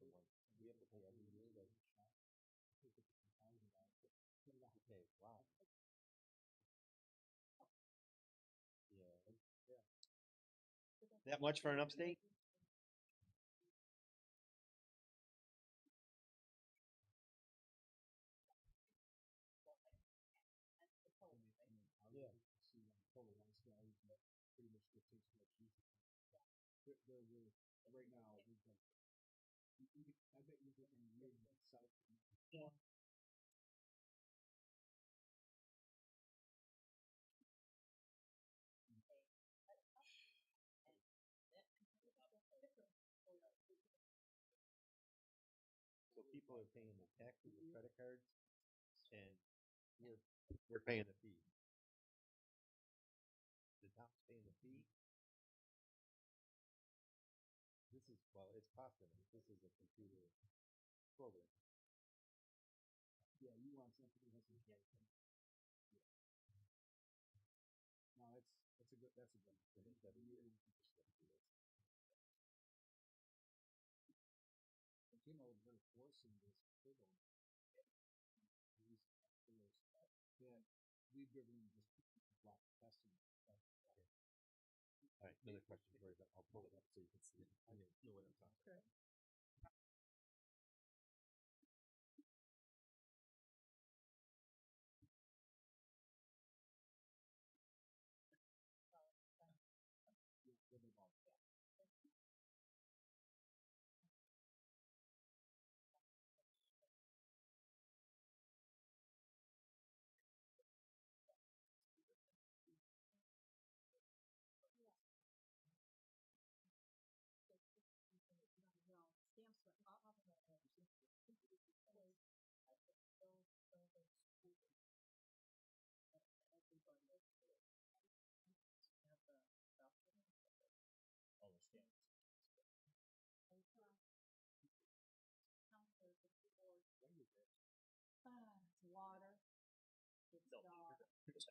the one we have to pay every year, like, okay, wow, yeah. That much for an upstate? Yeah. So people are paying the taxes, the credit cards, and we're, we're paying the fee. The town's paying the fee. This is, well, it's costing us. This is a computer program. It is every year. All right, another question for you, but I'll pull it up so you can see it. I know what I'm talking about.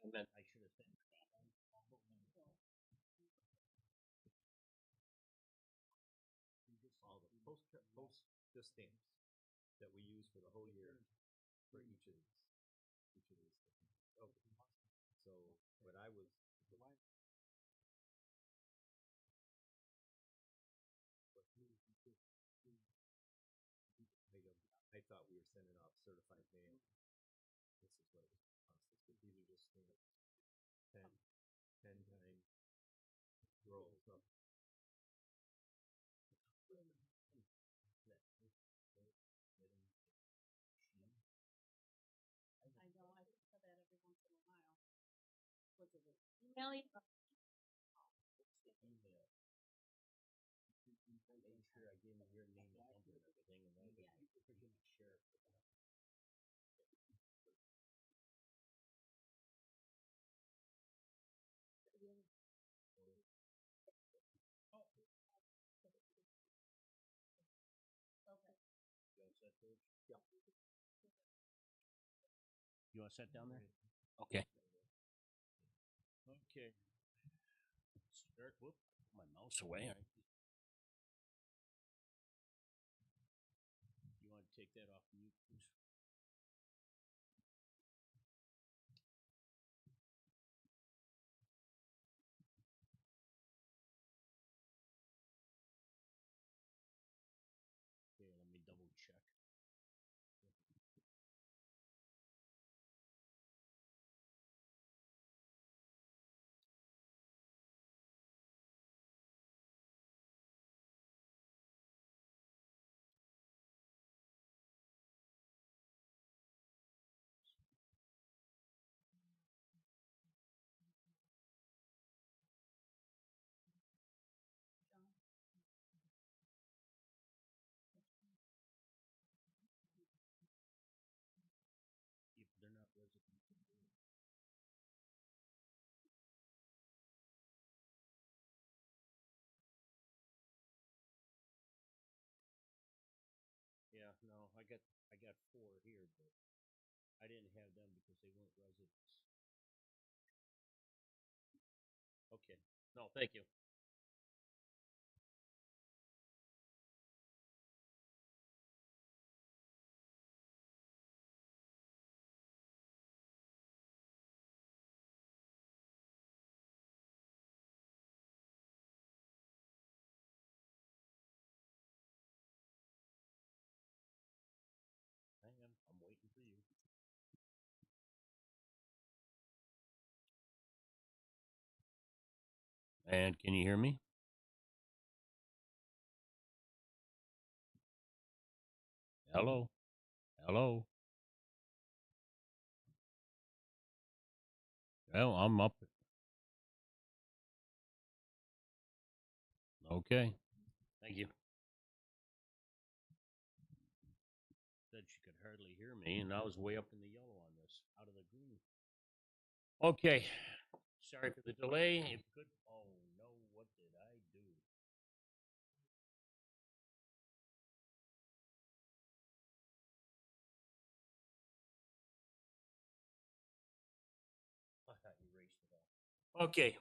I meant I should have said all the post the stamps that we use for the whole year for each of these things. Okay. So what I was I thought we were sending off certified mail. This is what it was cost us, but these are just stamps. 10 times rolls up. Email. I made sure I gave him your name and number and everything, and then share it with them. You all set, George? Yeah. You all set down there? Okay. Okay. Start. Whoop. Put my mouse away. All right. You want to take that off mute, please? Okay, let me double check. If they're not resident. Yeah, no, I got four here, but I didn't have them because they weren't residents. Okay. No, thank you. And can you hear me? Hello? Hello? Well, I'm up. Okay. Thank you. Said she could hardly hear me, and I was way up in the yellow on this, out of the green. Okay. Sorry for the delay. If you could. Oh, no. What did I do? I erased it all. Okay.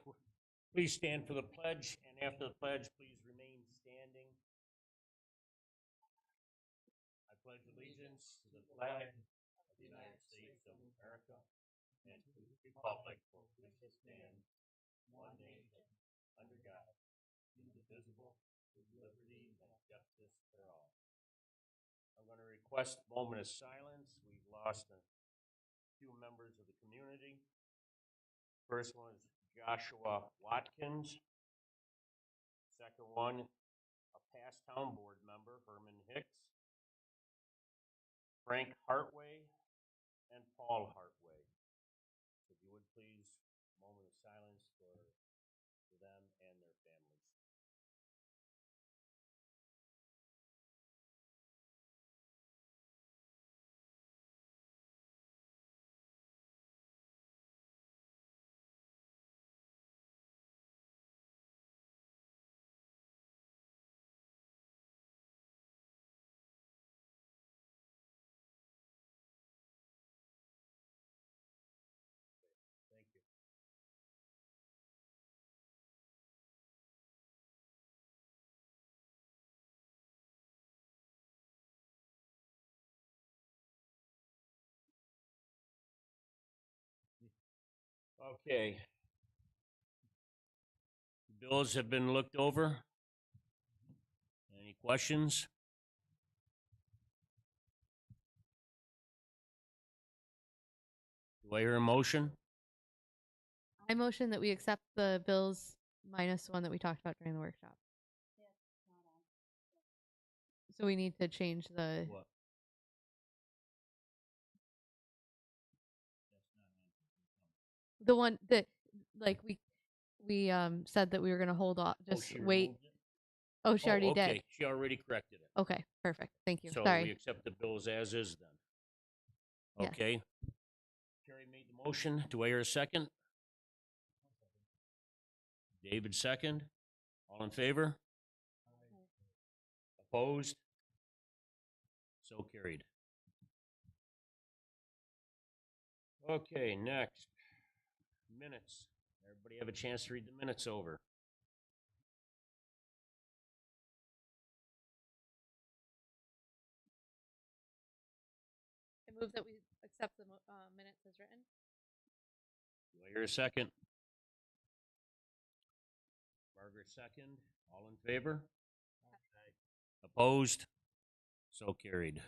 Please stand for the pledge, and after the pledge, please remain standing. I pledge allegiance to the flag of the United States of America and to the republic for which it stands, one nation, under God, indivisible, with liberty and justice for all. I'm going to request a moment of silence. We've lost a few members of the community. First one is Joshua Watkins. Second one, a past town board member, Herman Hicks. Frank Hartway and Paul Hartway. So if you would please, a moment of silence for them and their families. Thank you. Okay. Bills have been looked over. Any questions? Do I hear a motion? I motion that we accept the bills minus one that we talked about during the workshop. So we need to change the What? the one that like we said that we were gonna hold off, just she wait. removed it? Oh, she already okay. did. She already corrected it. Okay, perfect. Thank you. So Sorry. we accept the bills as is then. Yes. Okay. Terry made the motion. Do I hear a second? David second. All in favor? Opposed? So carried. Okay, next. Minutes. Everybody have a chance to read the minutes over. I move that we accept the minutes as written. Do I hear a second? Margaret second. All in favor? Aye. Opposed? So carried.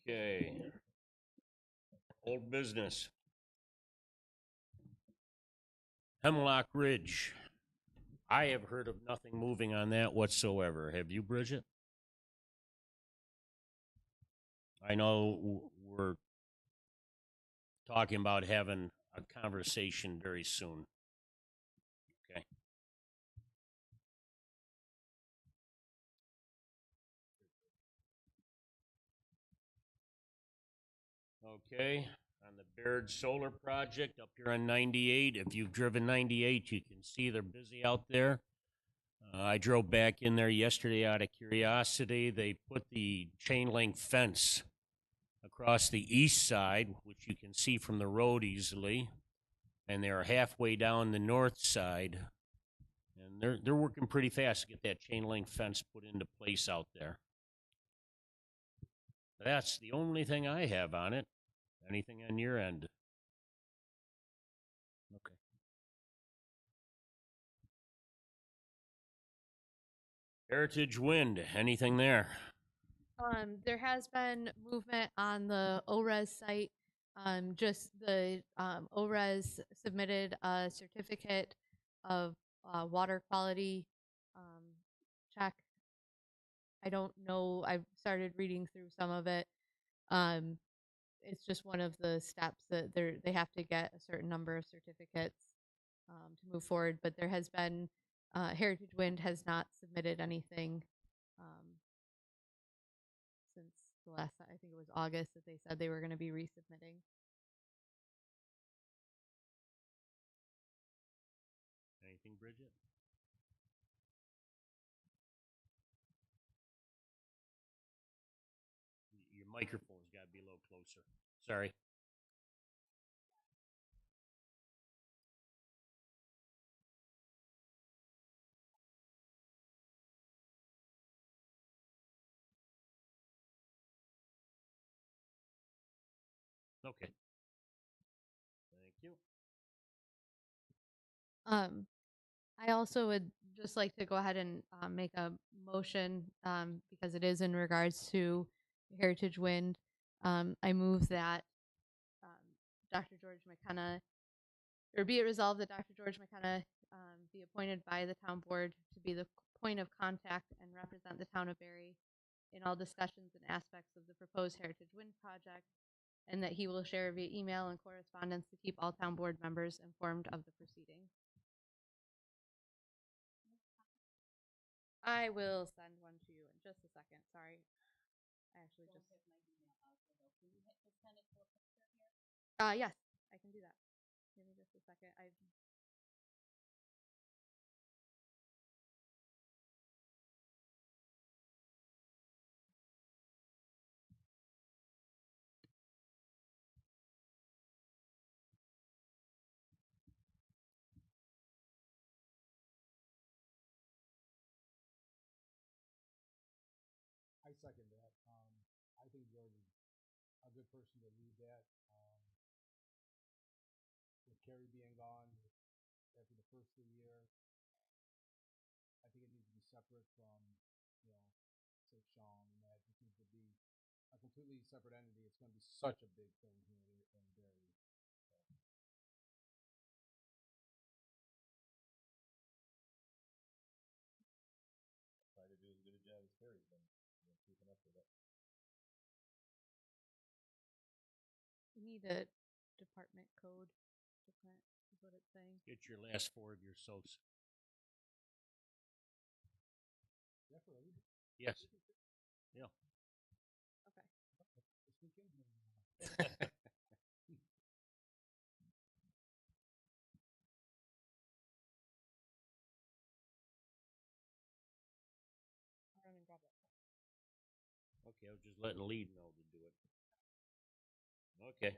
Okay. Old business. Hemlock Ridge. I have heard of nothing moving on that whatsoever. Have you, Bridget? I know we're talking about having a conversation very soon. Okay. Okay. On the Baird Solar Project up here on 98. If you've driven 98, you can see they're busy out there. I drove back in there yesterday out of curiosity. They put the chain link fence across the east side, which you can see from the road easily, and they're halfway down the north side, and they're working pretty fast to get that chain link fence put into place out there. That's the only thing I have on it. Anything on your end? Okay. Heritage Wind, anything there? There has been movement on the ORES site. Just the ORES submitted a certificate of water quality check. I don't know. I've started reading through some of it. Um, it's just one of the steps that they have to get a certain number of certificates to move forward. But there has been Heritage Wind has not submitted anything since the last. I think it was August that they said they were going to be resubmitting. Anything, Bridget? Your microphone's got to be a little closer. Sorry. Okay. Thank you. I also would just like to go ahead and make a motion because it is in regards to Heritage Wind. I move that Dr. George McKenna, or be it resolved that Dr. George McKenna be appointed by the town board to be the point of contact and represent the town of Barry in all discussions and aspects of the proposed Heritage Wind project, and that he will share via email and correspondence to keep all town board members informed of the proceedings. I will send one to you in just a second. Sorry. I actually just. Yes, I can do that. Give me just a second. I second that. I think George is a good person to lead that. With Carrie being gone after the first of the year, I think it needs to be separate from, say Sean and that. It needs to be a completely separate entity. It's going to be such a big thing here in Barry. Try to do as good a job as Terry's been keeping up with it. We need a department code different is what it's saying. Get your last four of your SOS. Yeah, for every Yes. Yeah. Okay. this weekend. I'll run and grab it. Okay, I was just letting lead know to do it. Okay.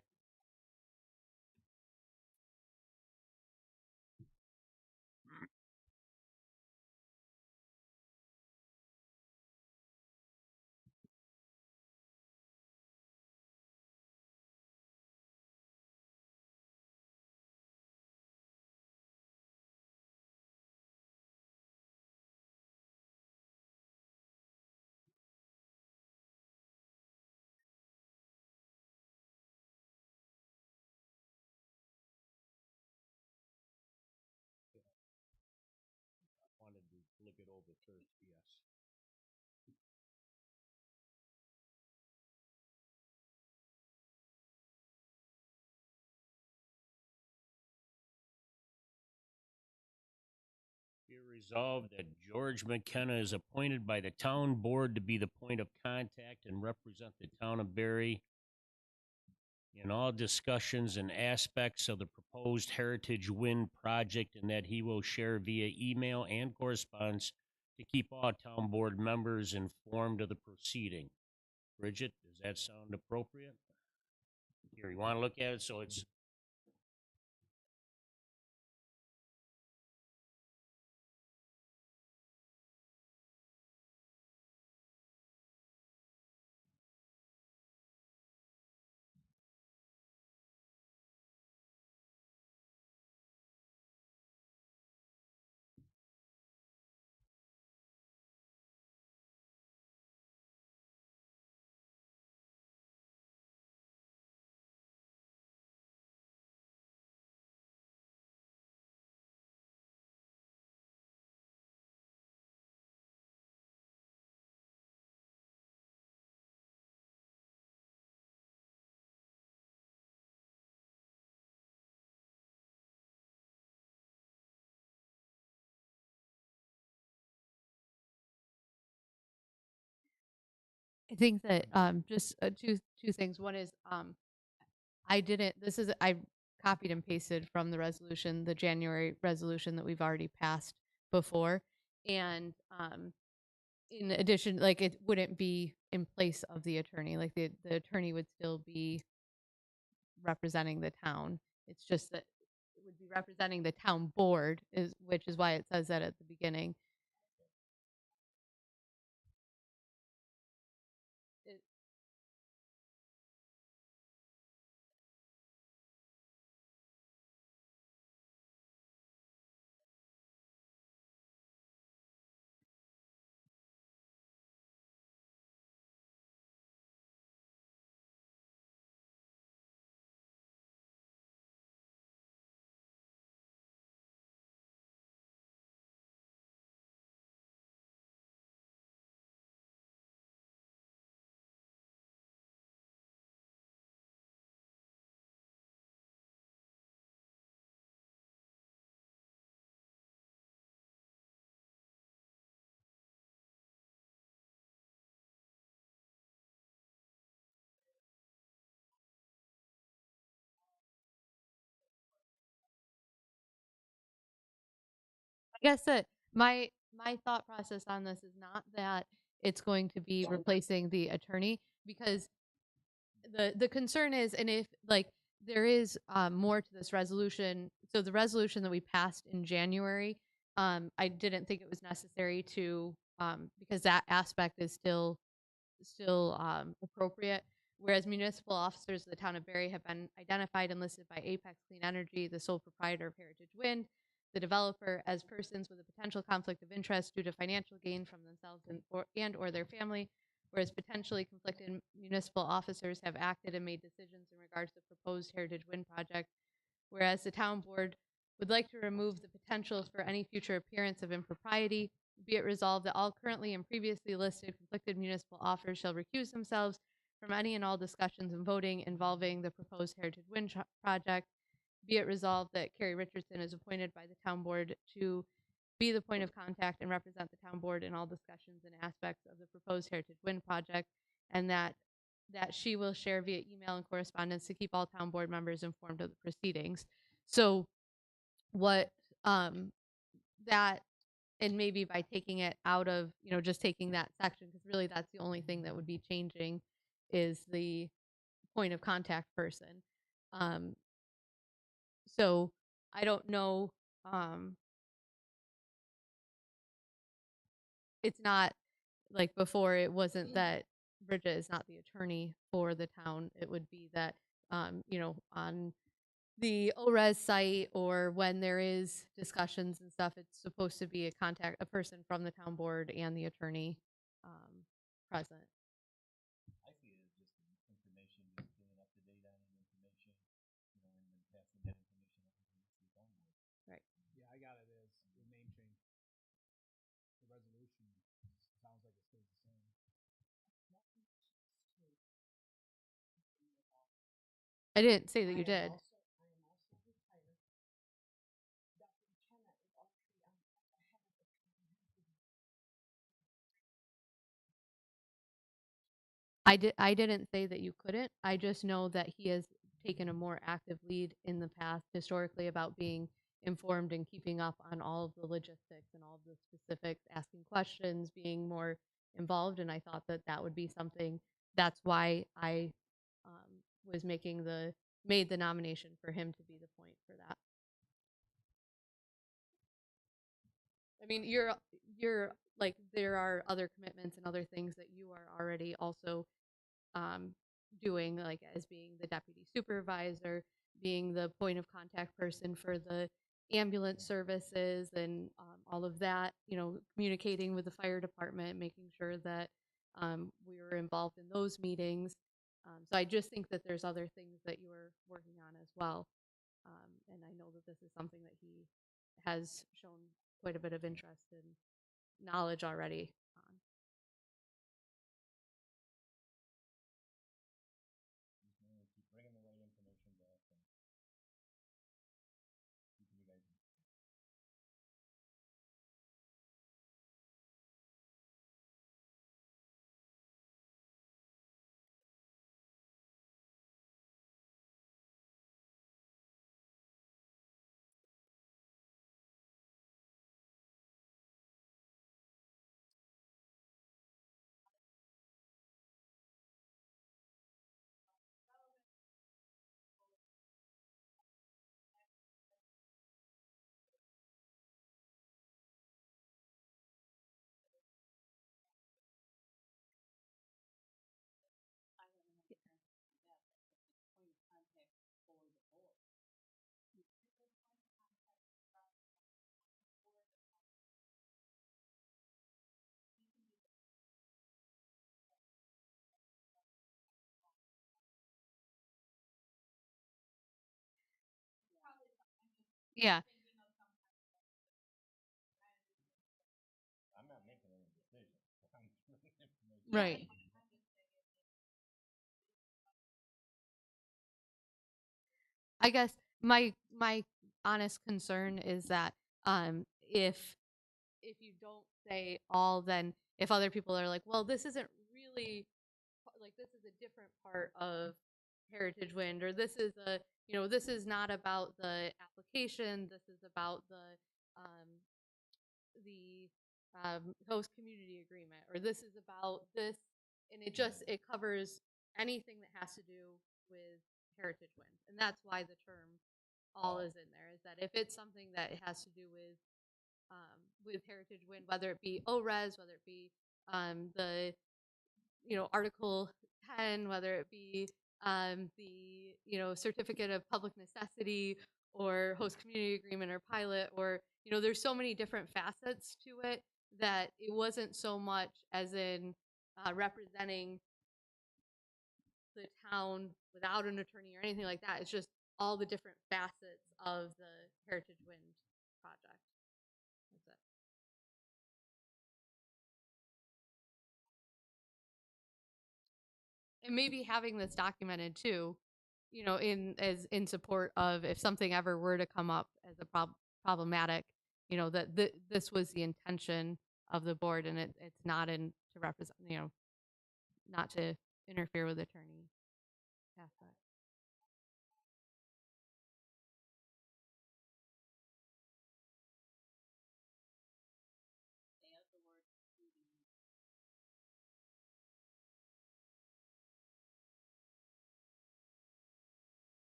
Wanted to look it over first, yes. Be it resolved that George McKenna is appointed by the town board to be the point of contact and represent the town of Barry in all discussions and aspects of the proposed Heritage Wind project, and that he will share via email and correspondence to keep all town board members informed of the proceeding. Bridget, does that sound appropriate? Here, you want to look at it so it's I think that just two things. One is I didn't. This is I copied and pasted from the resolution, the January resolution that we've already passed before, and in addition, like it wouldn't be in place of the attorney. Like the attorney would still be representing the town. It's just that it would be representing the town board, is which is why it says that at the beginning. It, I guess that my thought process on this is not that it's going to be replacing the attorney, because the concern is, and if like there is more to this resolution. So the resolution that we passed in January, I didn't think it was necessary to because that aspect is still appropriate. Whereas municipal officers of the town of Barry have been identified and listed by Apex Clean Energy, the sole proprietor of Heritage Wind, the developer, as persons with a potential conflict of interest due to financial gain from themselves and or their family, whereas potentially conflicted municipal officers have acted and made decisions in regards to the proposed Heritage Wind project, whereas the town board would like to remove the potential for any future appearance of impropriety. Be it resolved that all currently and previously listed conflicted municipal offers shall recuse themselves from any and all discussions and voting involving the proposed Heritage Wind project. Be it resolved that Carrie Richardson is appointed by the town board to be the point of contact and represent the town board in all discussions and aspects of the proposed Heritage Wind project, and that she will share via email and correspondence to keep all town board members informed of the proceedings. So what that, and maybe by taking it out of, just taking that section, because really that's the only thing that would be changing is the point of contact person. Um, so I don't know. It's not like before, it wasn't that Bridget is not the attorney for the town. It would be that, on the ORES site or when there is discussions and stuff, it's supposed to be a person from the town board and the attorney present. I see it as just information, just being up to date on information, and then passing that information on to the town board. Right. Yeah, I got it as the name change. The resolution sounds like it stays the same. I didn't say that you did. I didn't say that you couldn't. I just know that he has taken a more active lead in the past historically about being informed and keeping up on all of the logistics and all of the specifics, asking questions, being more involved. And I thought that that would be something. That's why I was made the nomination for him to be the point for that. I mean, you're like, there are other commitments and other things that you are already also doing, like as being the deputy supervisor, being the point of contact person for the ambulance services and all of that, communicating with the fire department, making sure that we were involved in those meetings. So I just think that there's other things that you are working on as well. And I know that this is something that he has shown quite a bit of interest and knowledge already Yeah. I'm not making any decisions. I'm giving information. Right. I guess my honest concern is that if you don't say all, then if other people are like, well, this isn't really like, this is a different part of Heritage Wind, or this is a, this is not about the application, this is about um the host community agreement, or this is about this, and it covers anything that has to do with Heritage Wind, and that's why the term all is in there. Is that if it's something that it has to do with Heritage Wind, whether it be ORES, whether it be the Article 10, whether it be the certificate of public necessity, or host community agreement, or pilot, or there's so many different facets to it, that it wasn't so much as in representing the town without an attorney or anything like that. It's just all the different facets of the Heritage Wind project. That's it. And maybe having this documented too, in support of if something ever were to come up as a problematic, that this was the intention of the board, and it's not in to represent, not to interfere with attorney aspect.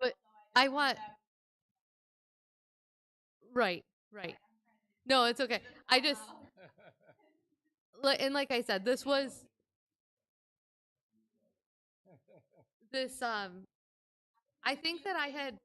But I want right, right. No, it's okay. I just and like I said, this was this I think that I had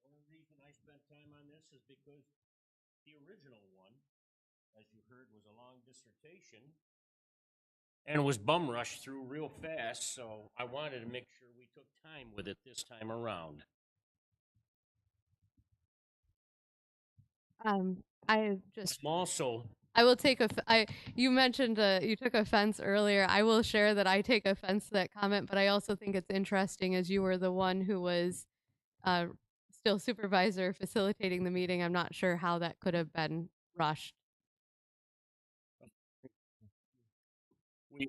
The only reason I spent time on this is because the original one, as you heard, was a long dissertation and it was bum rushed through real fast. So I wanted to make sure we took time with it this time around. I just I'm also I will take you mentioned you took offense earlier. I will share that I take offense to that comment, but I also think it's interesting, as you were the one who was uh, still supervisor facilitating the meeting. I'm not sure how that could have been rushed.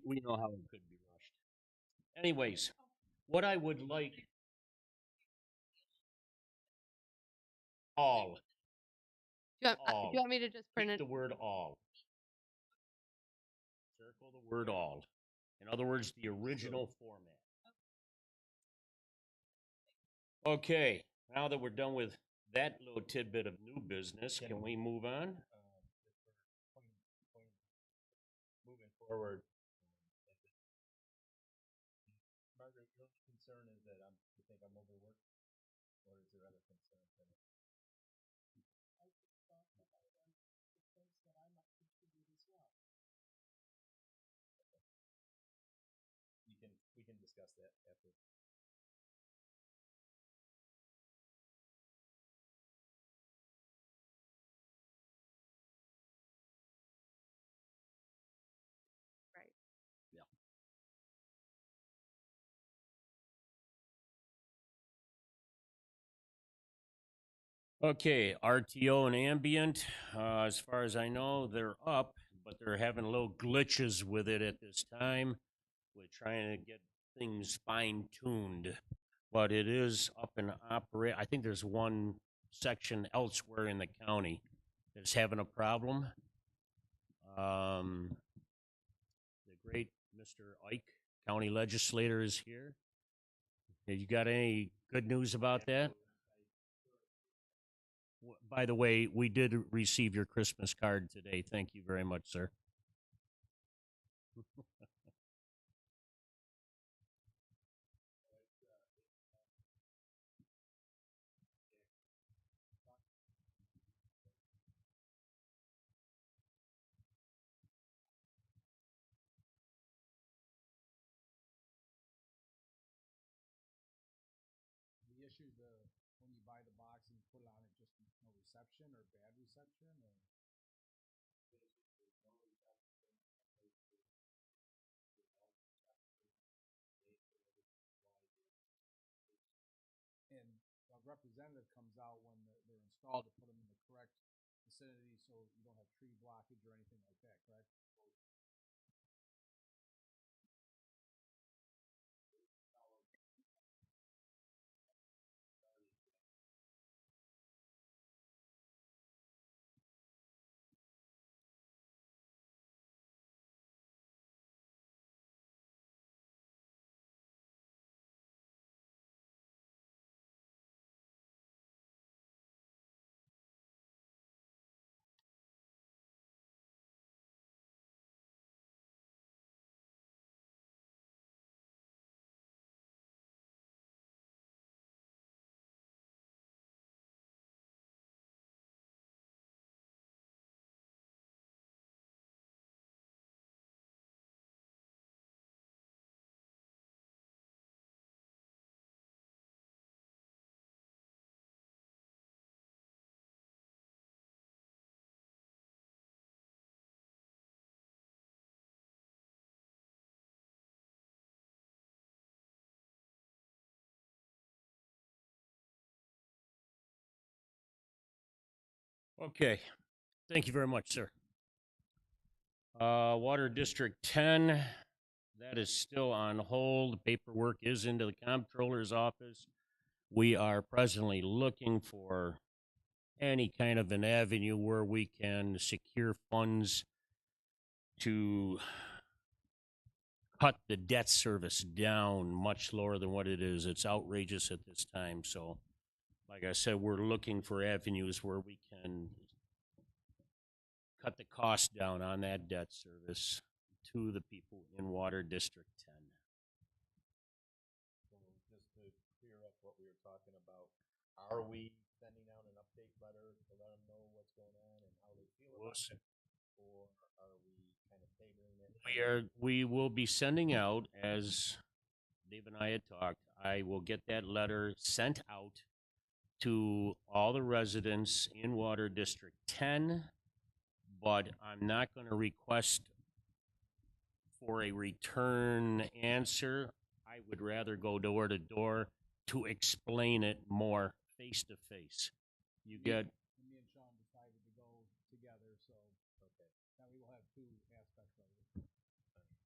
we know how it could be rushed. Anyways, what I would like all Do you want me to just print Take it? the word all. Circle the word all. In other words, the original format. Okay, now that we're done with that little tidbit of new business, can we move on? forward. Margaret, your concern is that you think I'm overworked, or is there other concerns? We can discuss that after. Right. Okay, RTO and ambient, as far as I know, they're up, but they're having little glitches with it at this time. We're trying to get things fine tuned, but it is up and operate. I think there's one section elsewhere in the county that's having a problem. The great Mr. Ike, county legislator, is here. Have you got any good news about that? By the way, we did receive your Christmas card today. Thank you very much, sir. The issue when you buy the box and you put it on it, just no reception or bad reception, or and a representative comes out when they're installed to put them in the correct vicinity, so you don't have tree blockage or anything like that, correct? Okay. Thank you very much, sir. Water District 10, that is still on hold. Paperwork is into the comptroller's office. We are presently looking for any kind of an avenue where we can secure funds to cut the debt service down much lower than what it is. It's outrageous at this time. So, like I said, we're looking for avenues where we can cut the cost down on that debt service to the people in Water District 10. So just to clear up what we were talking about, are we sending out an update letter to let them know what's going on and how they feel about it? Or are we kind of tabling it? We will be sending out, as Dave and I had talked, I will get that letter sent out to all the residents in Water District 10, but I'm not going to request for a return answer. I would rather go door to door to explain it more face to face. You get. Me and Sean decided to go together, so okay. Now we will have two aspects of it.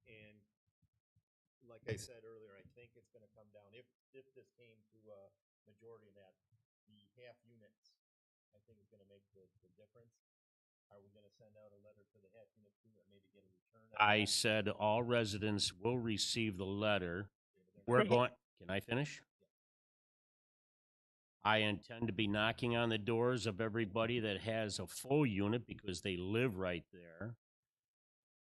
And like I said earlier, I think it's going to come down, if this came to a majority of that, the half units, I think is going to make the difference. Are we going to send out a letter to the half units too, and maybe get a return? I said all residents will receive the letter. We're going. Can I finish? I intend to be knocking on the doors of everybody that has a full unit because they live right there.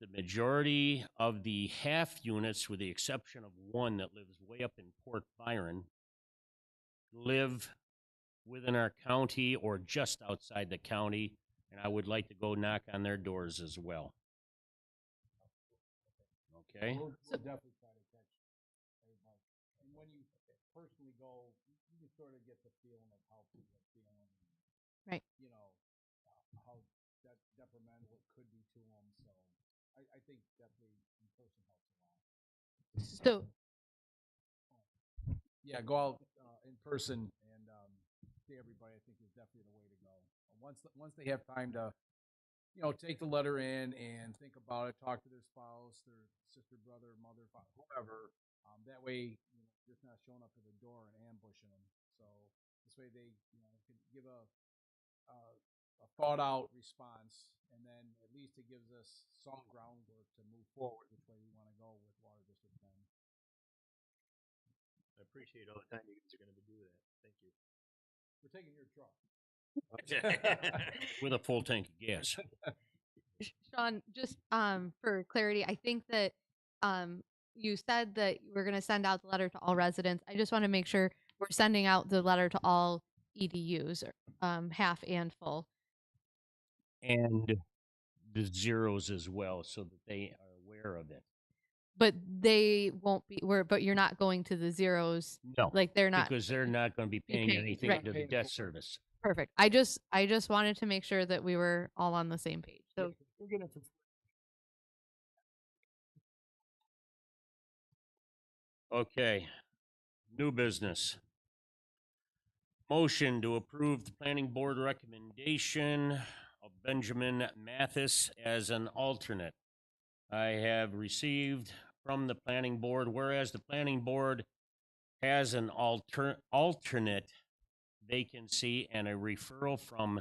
the majority of the half units, with the exception of one that lives way up in Port Byron, live within our county or just outside the county, and I would like to go knock on their doors as well. Okay? We'll definitely try to catch everybody. And when you personally go, you can sort of get the feeling of how people are feeling. Right. You know, how detrimental it could be to them. So I think definitely in person helps a lot. So Yeah, go out in person and see everybody. I think is definitely the way to go. Once they have time to, take the letter in and think about it, talk to their spouse, their sister, brother, mother, father, whoever. That way, just not showing up at the door and ambushing them. So this way they, can give a thought out response, and then at least it gives us some groundwork to move forward which way we want to go with Water District 10. I appreciate all the time you guys are gonna be doing that. Thank you. We're taking your truck. With a full tank of gas. Sean, just for clarity, I think that you said that we're going to send out the letter to all residents. I just want to make sure we're sending out the letter to all EDUs, half and full. And the zeros as well, so that they are aware of it. But they won't be. But you're not going to the zeros. No, Like they're not. because they're not going to be paying paying, anything right. into the debt service. Perfect. I just wanted to make sure that we were all on the same page. So we're gonna. Okay, new business. Motion to approve the planning board recommendation of Benjamin Mathis as an alternate. I have received from the planning board, whereas the planning board has an alternate vacancy, and a referral from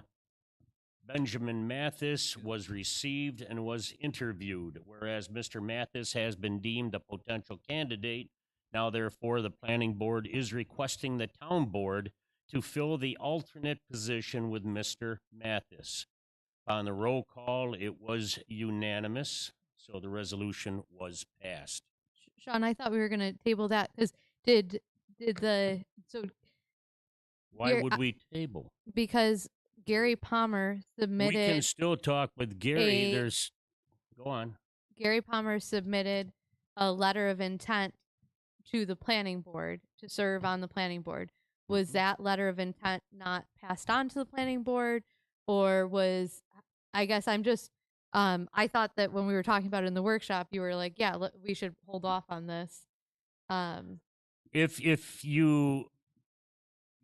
Benjamin Mathis was received and was interviewed, whereas Mr. Mathis has been deemed a potential candidate. Now, therefore, the planning board is requesting the town board to fill the alternate position with Mr. Mathis. On the roll call, it was unanimous, so the resolution was passed. Sean, I thought we were going to table that because Why would we table? Because Gary Palmer We can submitted still talk with Gary. Go on. Gary Palmer submitted a letter of intent to the planning board to serve on the planning board. Was that letter of intent not passed on to the planning board, or was, I guess I'm just, I thought that when we were talking about it in the workshop, you were like, yeah, we should hold off on this. If you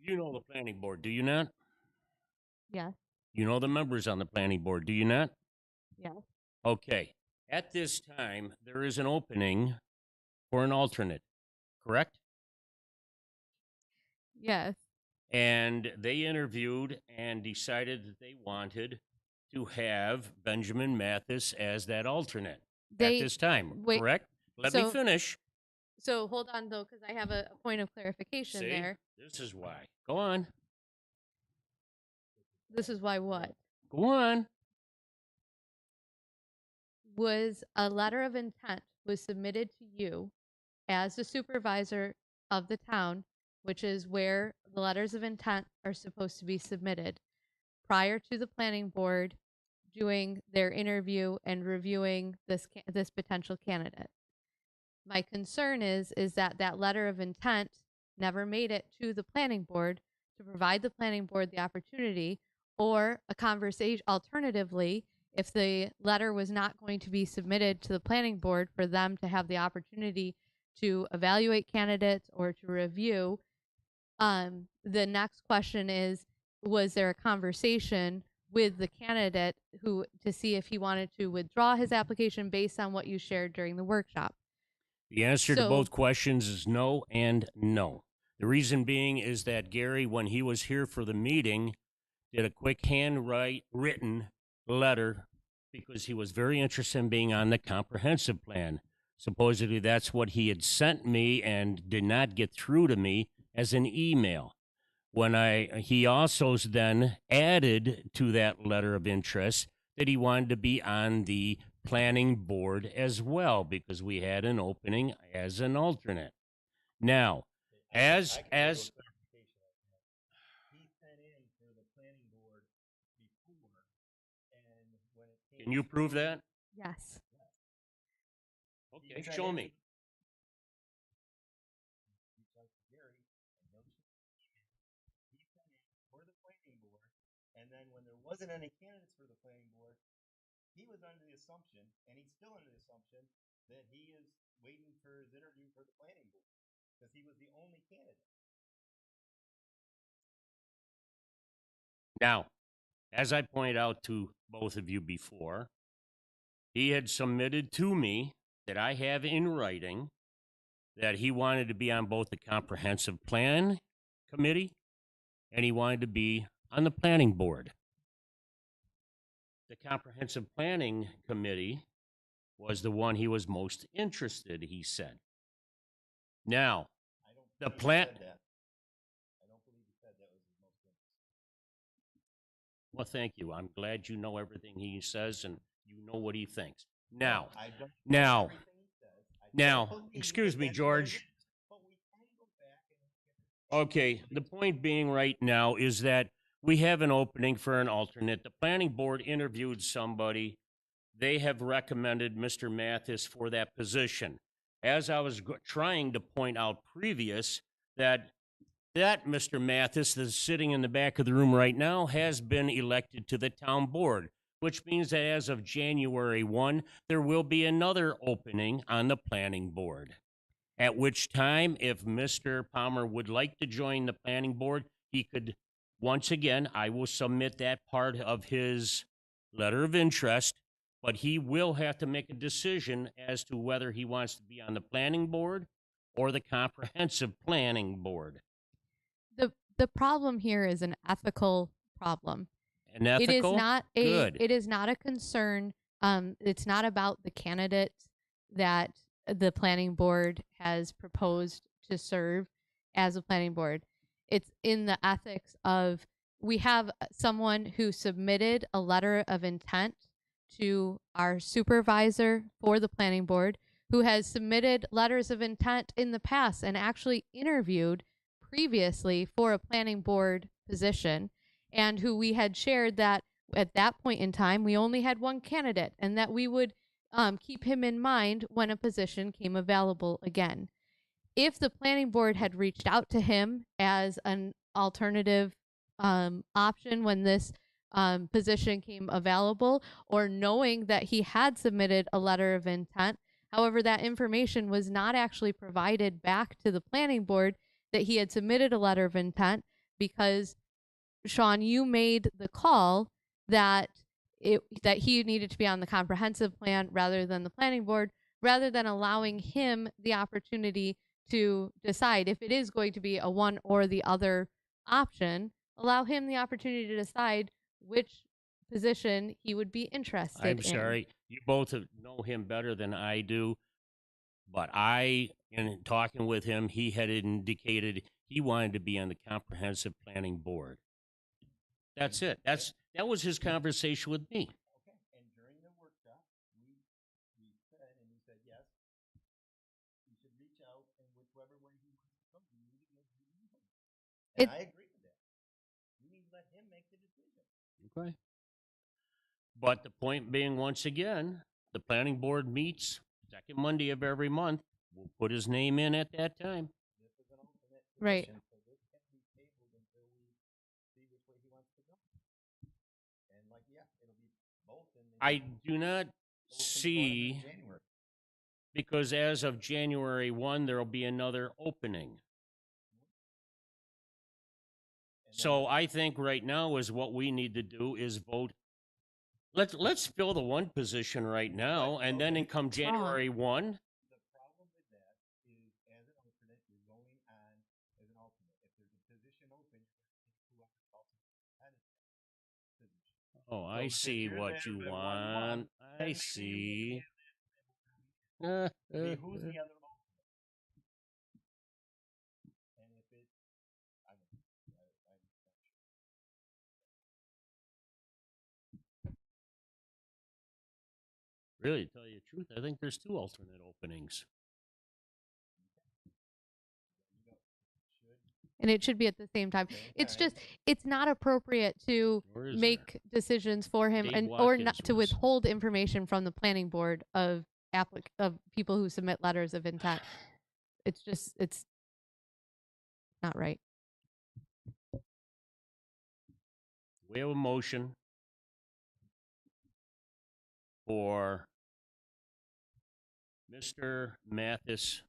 know the planning board, do you not? Yeah. You know the members on the planning board, do you not? Yeah. Okay. At this time, there is an opening for an alternate, correct? Yes. And they interviewed and decided that they wanted to have Benjamin Mathis as that alternate at this time, correct? Let me finish. So hold on, though, because I have a point of clarification See? there. This is why. Go on. This is why what? Go on. Was a letter of intent was submitted to you as the supervisor of the town, which is where the letters of intent are supposed to be submitted, prior to the planning board doing their interview and reviewing this potential candidate. My concern is that that letter of intent never made it to the planning board to provide the planning board the opportunity, or a conversation. Alternatively, if the letter was not going to be submitted to the planning board for them to have the opportunity to evaluate candidates or to review, the next question is, was there a conversation with the candidate to see if he wanted to withdraw his application based on what you shared during the workshop? The answer to both questions is no and no. The reason being is that Gary, when he was here for the meeting, did a quick handwritten letter because he was very interested in being on the comprehensive plan. Supposedly that's what he had sent me and did not get through to me as an email. He also then added to that letter of interest that he wanted to be on the planning board as well, because we had an opening as an alternate. Now, as I can give you a clarification on that. He sent in for the planning board before, and when it came. can you prove that? Yes. Okay, sent show in- me. reach out to Gary, and he'll show you. He sent in for the planning board, and then when there wasn't any candidates for the planning board, he was under the assumption, and he's still under the assumption, that he is waiting for his interview for the planning board, because he was the only candidate. Now, as I pointed out to both of you before, he had submitted to me that I have in writing that he wanted to be on both the comprehensive plan committee and he wanted to be on the planning board. The comprehensive planning committee was the one he was most interested, he said. Now, I don't The believe he plan- said that. I don't believe he said that was his most interested. well, thank you. I'm glad you know everything he says and you know what he thinks. Now, I don't now- everything he says. I don't now, believe excuse that me, that's what it George. is, but we can go back and Okay, the point being right now is that we have an opening for an alternate. The planning board interviewed somebody. They have recommended Mr. Mathis for that position. As I was trying to point out previous, that Mr. Mathis that's sitting in the back of the room right now has been elected to the town board, which means that as of January 1, there will be another opening on the planning board. At which time, if Mr. Palmer would like to join the planning board, he could, once again, I will submit that part of his letter of interest, but he will have to make a decision as to whether he wants to be on the planning board or the comprehensive planning board. The problem here is an ethical problem. And ethical? It is not a Good. it is not a concern. It's not about the candidates that the planning board has proposed to serve as a planning board. It's in the ethics of, we have someone who submitted a letter of intent to our supervisor for the planning board, who has submitted letters of intent in the past and actually interviewed previously for a planning board position, and who we had shared that at that point in time we only had one candidate and that we would keep him in mind when a position came available again. If the planning board had reached out to him as an alternative option when this position came available, or knowing that he had submitted a letter of intent, however, that information was not actually provided back to the planning board that he had submitted a letter of intent, because Sean, you made the call that that he needed to be on the comprehensive plan rather than the planning board, rather than allowing him the opportunity to decide if it is going to be a one or the other option. Allow him the opportunity to decide which position he would be interested in. I'm sorry. You both know him better than I do. But in talking with him, he had indicated he wanted to be on the comprehensive planning board. That's it. That was his conversation with me. Okay, and during the workshop, we said, and he said, yes, you should reach out, and whichever way he wants to go, you need to give him. And It- I agree with that. You need to let him make the decision. Okay. But the point being, once again, the planning board meets second Monday of every month. We'll put his name in at that time. This is an alternate Right. position, so this can be tabled until we see which way he wants to go. And like, yeah, it'll be both in the. I do not both in see, January. because as of January 1, there will be another opening. And then So I think right now is what we need to do is vote. Let's fill the one position right now, and then come January 1. the problem with that is, as an alternate, you're going on as an alternate. If there's a position open, you're going to take whoever's alternate position. Oh, I So if see you're what there you at 1-1, want. I then see. maybe who's the other Really, to tell you the truth, I think there's 2 alternate openings. And it should be at the same time. It's just, it's not appropriate to Or is there? make decisions for him Dave and or Watkins not to was- withhold information from the planning board of of people who submit letters of intent. It's just, it's not right. We have a motion for Mr. Mathis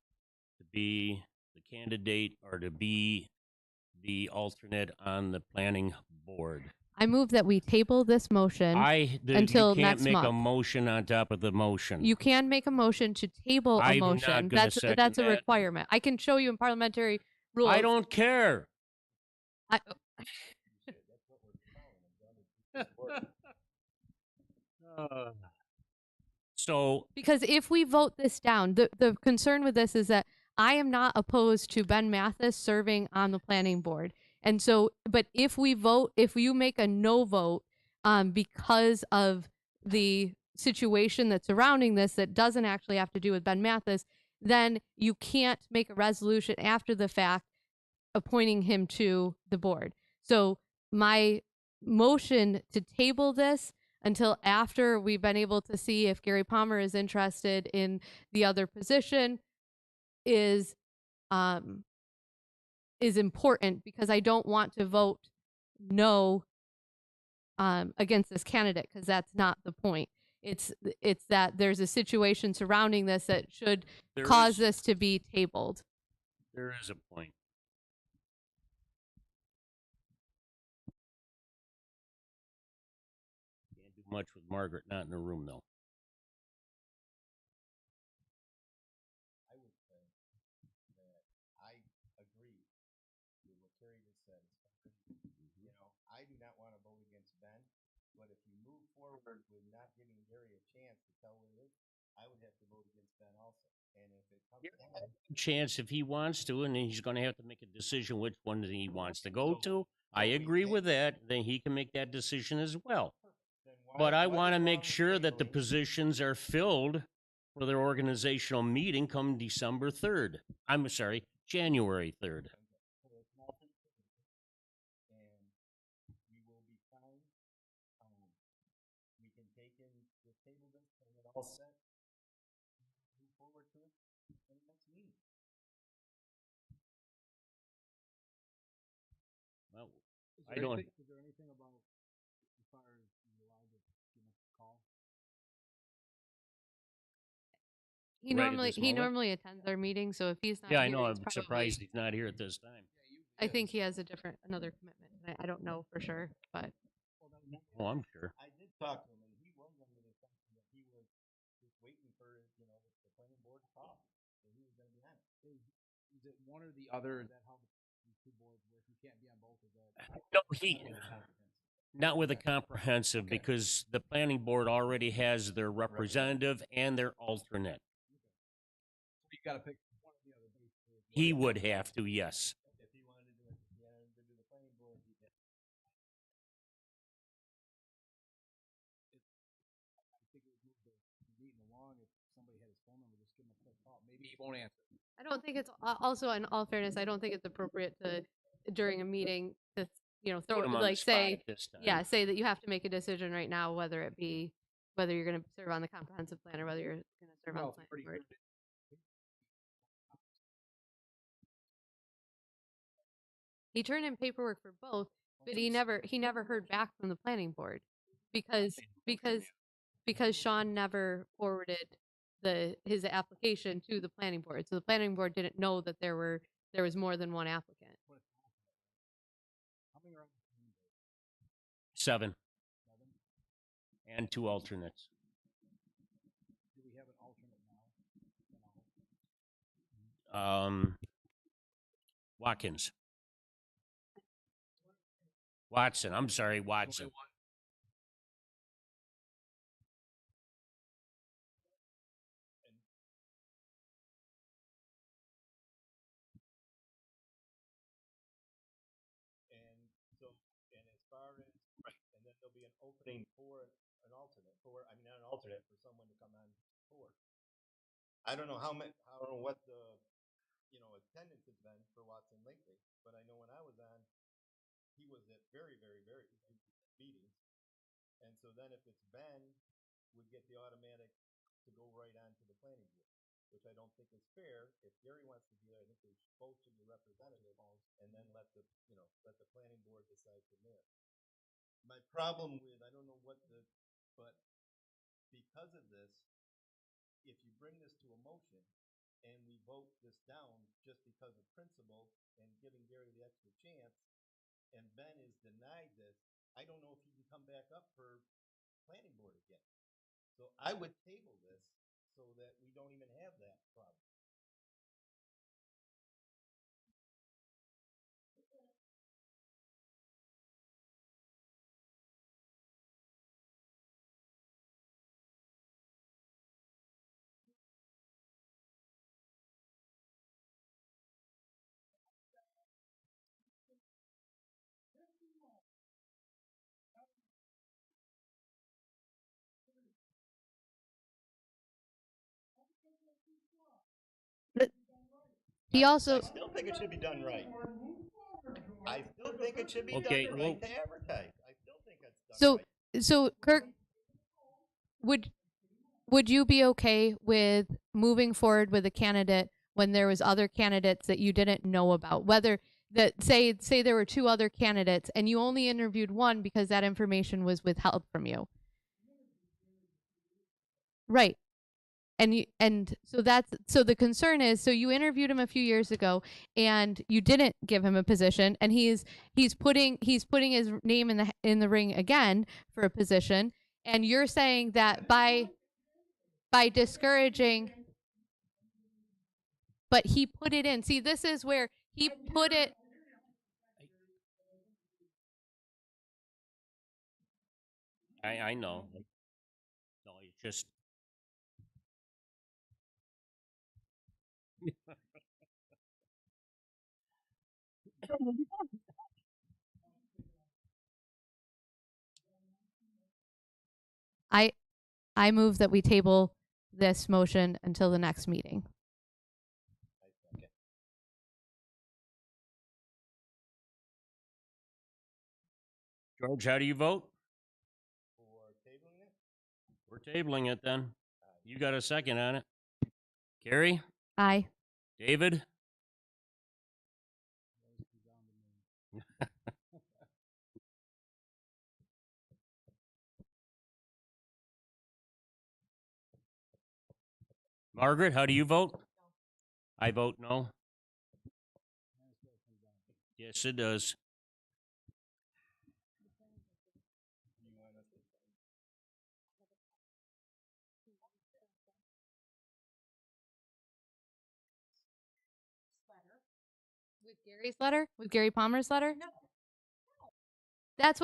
to be the candidate or to be the alternate on the planning board. I move that we table this motion. until You can't next make a month. motion on top of the motion. You can make a motion to table a I'm not motion. gonna That's second a that. requirement. I can show you in parliamentary rules. I don't care. I, So because if we vote this down, the concern with this is that I am not opposed to Ben Mathis serving on the planning board. And so, but if you make a no vote because of the situation that's surrounding this that doesn't actually have to do with Ben Mathis, then you can't make a resolution after the fact appointing him to the board. So my motion to table this until after we've been able to see if Gary Palmer is interested in the other position is important because I don't want to vote no against this candidate because that's not the point. It's that there's a situation surrounding this that should cause this to be tabled. there is a point. Can't do much with Margaret not in the room, though. I would say that I agree with what Terry just said. You know, I do not want to vote against Ben, but if you move forward with not giving Gary a chance to tell what it is, I would have to vote against Ben also. And if it comes down, Chance if he wants to, and he's going to have to make a decision which one that he wants to go to. I agree with that. Then he can make that decision as well. then why? But I what is want to wrong make with sure that the tabling? positions are filled for their organizational meeting come December 3rd. I'm sorry, January 3rd. So it's nothing, and we will be fine. We can take in the table this and it all set. Move forward to it in the next meeting. Well, Is I there don't- anything- Is there anything about as far as you allowed to give us a call? He Right at normally this moment? attends our meetings, so if he's not Yeah, I here, know. I'm it's probably- surprised he's not here at this time. I think he has another commitment. I don't know for sure, but Well, then, Oh, I'm sure. I did talk to him, and he was under the assumption that he was just waiting for, you know, the planning board to call, and he was gonna be on it. Is it one or the other? Is that how these two boards work? You can't be on both of that. No, not with a comprehensive because the planning board already has their representative and their alternate. So you gotta pick one or the other. Basically. He would have to, yes. If he wanted to do it, if he wanted to do the planning board, he did. I think it would move the meeting along if somebody had his phone number, just give him a quick call. Maybe he won't answer. I don't think it's also in all fairness, I don't think it's appropriate to during a meeting to throw Put him on the like spot say at this time. say that you have to make a decision right now whether it be whether you're going to serve on the comprehensive plan or whether you're going to serve on Well, the if he planning already board. turned He turned in paperwork for both, but he never heard back from the planning board because Sean never forwarded his application to the planning board. So the planning board didn't know that there was more than one applicant. How many are on the planning board? 7 7? and 2 alternates. Do we have an alternate now? Watkins. Watson. I'm sorry, Watson. And so, and as far as, and then there'll be an opening for an alternate, not an alternate, for someone to come on board. I don't know I don't know what the, attendance has been for Watson lately, but I know when I was on, he was at very, very, very few meetings. And so then if it's Ben, would get the automatic to go right on to the planning board, which I don't think is fair. If Gary wants to do that, I think they both should be representative, and then let the planning board decide from there. My problem with, I don't know what but because of this, if you bring this to a motion and we vote this down just because of principle and giving Gary the extra chance, and Ben is denied this, I don't know if he can come back up for planning board again. So I would table this so that we don't even have that problem. He also I still think it should be done right. I still think it should be Okay, done well- right to advertise. I still think it's done so right. so Kirk, would you be okay with moving forward with a candidate when there was other candidates that you didn't know about? Whether that say there were two other candidates and you only interviewed one because that information was withheld from you. Right. And so the concern is, so you interviewed him a few years ago and you didn't give him a position, and he's putting his name in the ring again for a position, and you're saying that by discouraging, but he put it in. See, this is where he put it. I know. No, it's just I move that we table this motion until the next meeting. I second. George, how do you vote? For tabling it? We're tabling it then. You got a second on it. Carrie? Aye. David? Margaret, how do you vote? I vote no. Yes, it does. You want us to With Gary's letter? With Gary Palmer's letter? No. That's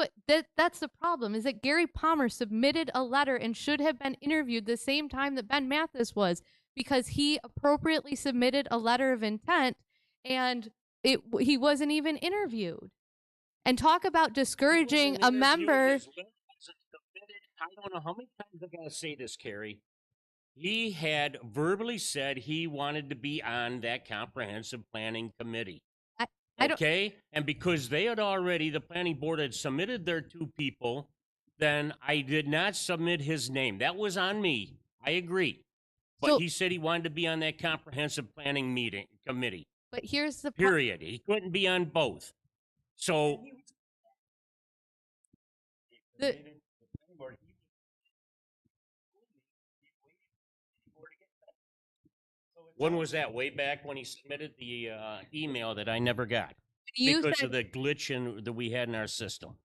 the problem, is that Gary Palmer submitted a letter and should have been interviewed the same time that Ben Mathis was, because he appropriately submitted a letter of intent and he wasn't even interviewed. And talk about discouraging a member. I don't know how many times I gotta say this, Carrie. He had verbally said he wanted to be on that comprehensive planning committee. I don't. Okay? And because they had already, the planning board had submitted their two people, then I did not submit his name. That was on me. I agree. But So- he said he wanted to be on that comprehensive planning committee. But here's the Period. He couldn't be on both. So The- when was that? Way back when he submitted the email that I never got you because said of the glitch that we had in our system.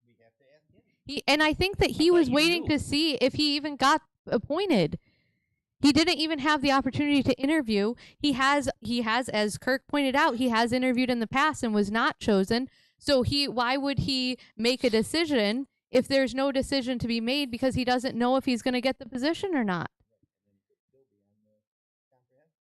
we have to ask him. and I think that he thought was you waiting knew. to see if he even got appointed. He didn't even have the opportunity to interview. He has, as Kirk pointed out, he has interviewed in the past and was not chosen. So why would he make a decision if there's no decision to be made, because he doesn't know if he's going to get the position or not? And then he could still be on the comprehensive.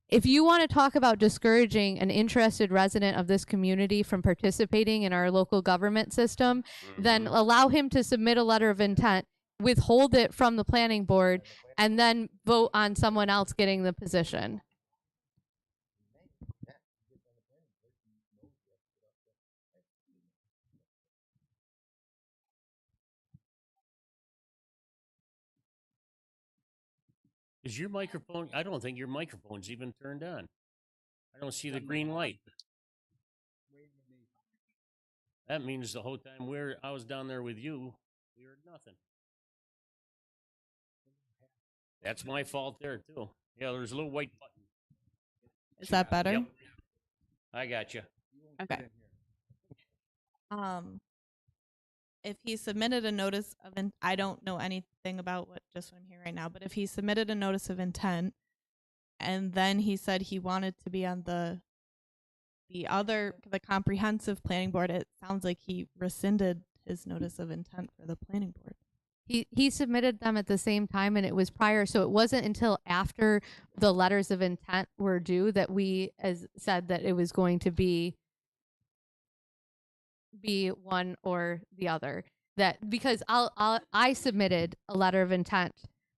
if you want to talk about discouraging an interested resident of this community from participating in our local government system, then Mhm. allow him to submit a letter of intent, withhold it from the planning board, and then vote on someone else getting the position. Is your microphone? I don't think your microphone's even turned on. I don't see the green light. Wave to me. That means the whole time I was down there with you, we heard nothing. That's my fault there too. Yeah, there's a little white button. Is that better? Yep. I got you. You won't Okay. fit in here. If he submitted a notice of I don't know anything about what I'm hearing right now, but if he submitted a notice of intent and then he said he wanted to be on the comprehensive planning board, it sounds like he rescinded his notice of intent for the planning board. He submitted them at the same time, and it was prior, so it wasn't until after the letters of intent were due that we said that it was going to be one or the other. That because I submitted a letter of intent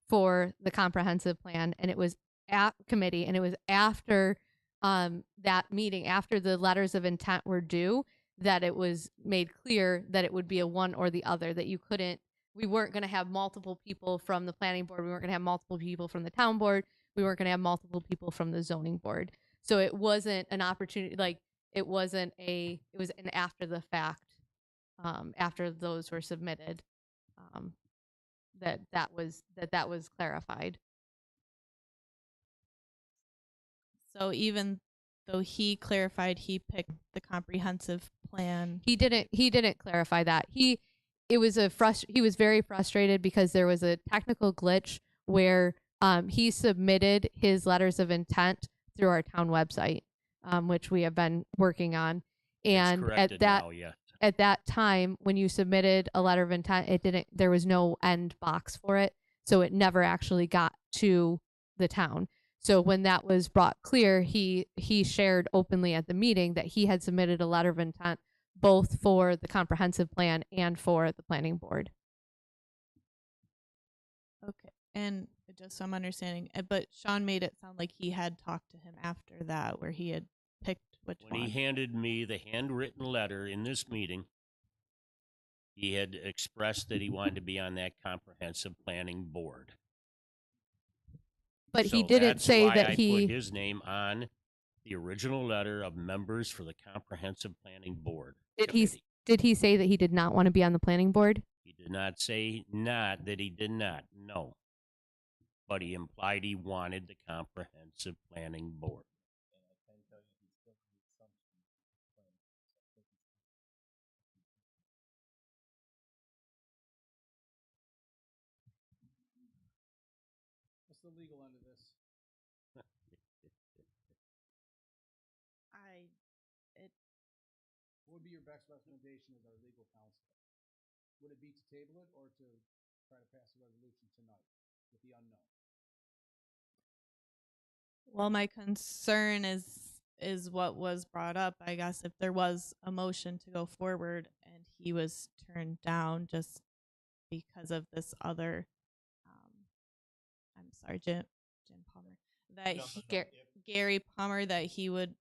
for the comprehensive plan, and it was at committee, and it was after that meeting, after the letters of intent were due, that it was made clear that it would be a one or the other, that we weren't going to have multiple people from the planning board, we weren't going to have multiple people from the town board, we weren't going to have multiple people from the zoning board. So it wasn't an opportunity, like it was an after the fact, after those were submitted, that was clarified. So even though he clarified he picked the comprehensive plan, He didn't clarify that. He was very frustrated because there was a technical glitch where he submitted his letters of intent through our town website, which we have been working on. And at that time, when you submitted a letter of intent, there was no end box for it, so it never actually got to the town. So when that was brought clear, he shared openly at the meeting that he had submitted a letter of intent both for the comprehensive plan and for the planning board. okay. And just so I'm understanding, but Sean made it sound like he had talked to him after that, where he had picked which When one. he handed me the handwritten letter in this meeting, he had expressed that he wanted to be on that comprehensive planning board. But he So didn't that's say why that I he put his name on the original letter of members for the comprehensive planning board. did committee. he say that he did not want to be on the planning board? He did not say not that he did not. No. But he implied he wanted the comprehensive planning board. What's the legal end of this? What would be your best recommendation as our legal counsel? Would it be to table it or to try to pass a resolution tonight with the unknown? Well, my concern is what was brought up. I guess if there was a motion to go forward and he was turned down just because of this other, I'm sorry, Jim Palmer, that Gary Palmer, that he would,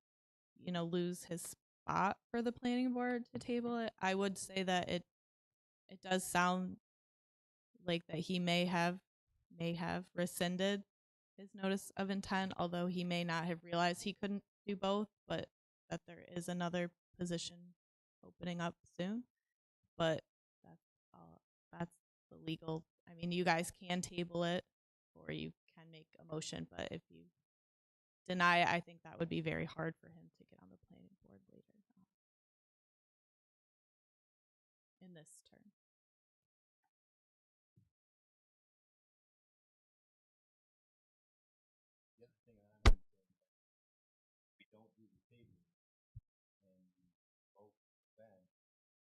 lose his spot for the planning board to table it. I would say that it does sound like that he may have rescinded his notice of intent, although he may not have realized he couldn't do both, but that there is another position opening up soon. But that's the legal. I mean, you guys can table it or you can make a motion, but if you deny it, I think that would be very hard for him to get on the planning board later in this term. The other thing on it, we don't do the table and we vote then,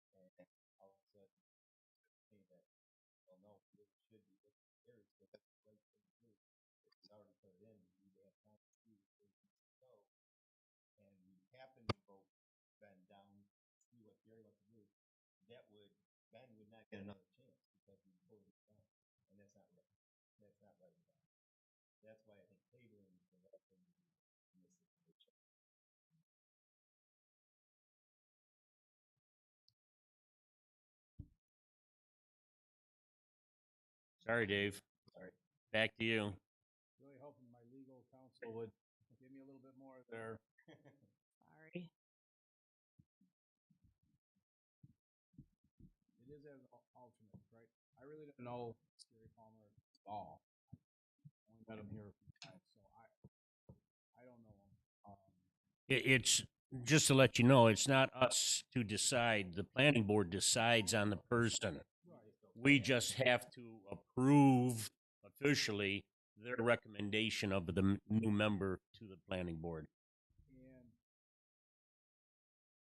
and all of a sudden say that, well, no, it should be, there is, but that's the right thing to do. It's already put it in, we need to have time to see if there's that would, Ben would not get another chance because he voted it down, and that's not right. That's not right at all. That's why I think tabling is the right thing to do in this situation. Sorry, Dave. Sorry. Back to you. Really hoping my legal counsel would give me a little bit more of their. Sorry. It is as alternate, right? I really don't know Gary Palmer at all. I only met him here a few times, so I don't know him. It's just to let you know, it's not us to decide. The planning board decides on the person. We just have to approve officially their recommendation of the new member to the planning board. And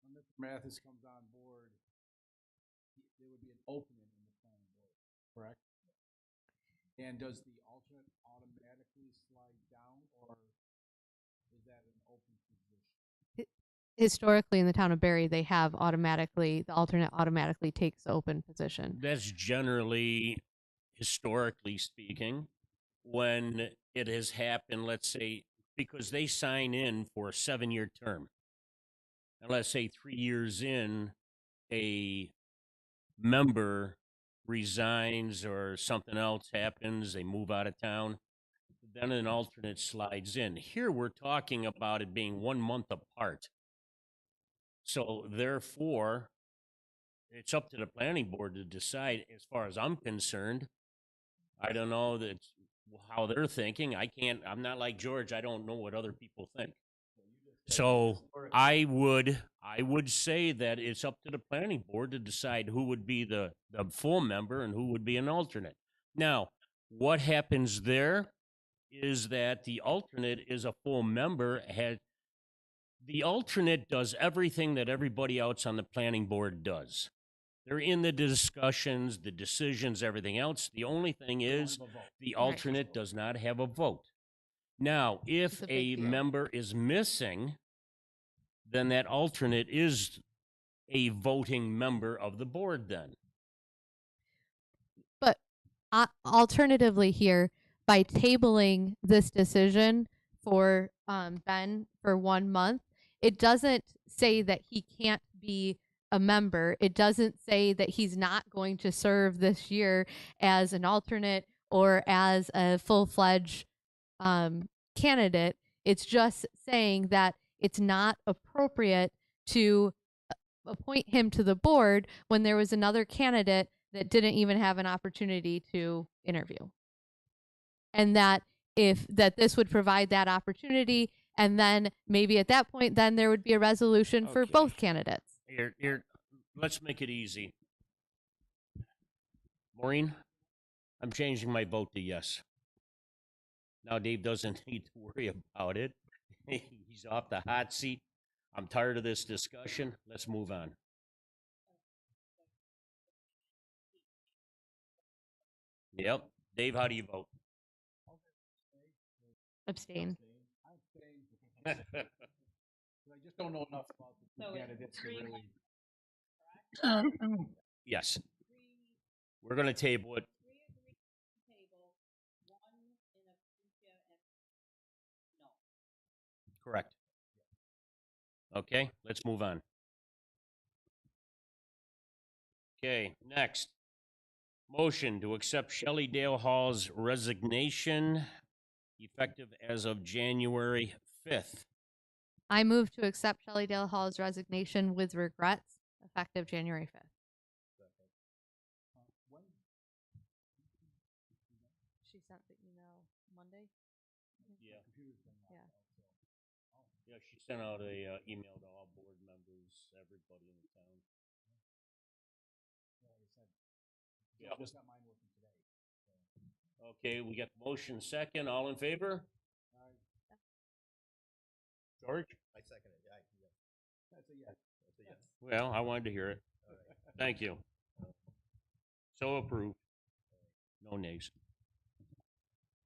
when Mr. Mathis comes on board, there would be an opening in the planning board, correct? And does the alternate automatically slide down, or is that an open position? Historically, in the town of Barry, they have the alternate automatically takes the open position. That's generally, historically speaking, when it has happened, let's say, because they sign in for a 7-year term. And let's say 3 years in, a member resigns or something else happens, they move out of town, then an alternate slides in. Here we're talking about it being 1 month apart. So therefore, it's up to the planning board to decide. As far as I'm concerned, I don't know how they're thinking. I'm not like George. I don't know what other people think. So I would say that it's up to the planning board to decide who would be the full member and who would be an alternate. Now, what happens there is that the alternate is a full member. The alternate does everything that everybody else on the planning board does. They're in the discussions, the decisions, everything else. The only thing is the alternate does not have a vote. Now, if It's a a big deal. member is missing, then that alternate is a voting member of the board then. But alternatively here, by tabling this decision for Ben for 1 month, it doesn't say that he can't be a member. It doesn't say that he's not going to serve this year as an alternate or as a full-fledged candidate. It's just saying that it's not appropriate to appoint him to the board when there was another candidate that didn't even have an opportunity to interview. And that this would provide that opportunity, and then maybe at that point then there would be a resolution for Okay. both candidates. Here, let's make it easy. Maureen, I'm changing my vote to yes. Now Dave doesn't need to worry about it. He's off the hot seat. I'm tired of this discussion. Let's move on. Yep. Dave, how do you vote? Abstain. I abstain. I just don't know enough about the two candidates to really. Yes. We're going to table it. Correct. Okay, let's move on. Okay, next. Motion to accept Shelley Dale Hall's resignation effective as of January 5th. I move to accept Shelley Dale Hall's resignation with regrets, effective January 5th. When? She sent the email Monday. Yeah. Computer's been knocked Yeah. out, so. Yeah, she sent out a email to all board members, everybody in the town. Like I said, Yeah. just got mine working today. So. Okay, we got the motion second. All in favor? George? I second it. Yeah. That's a yes. That's a yes. Well, I wanted to hear it. All right. Thank you. So approved. No nays.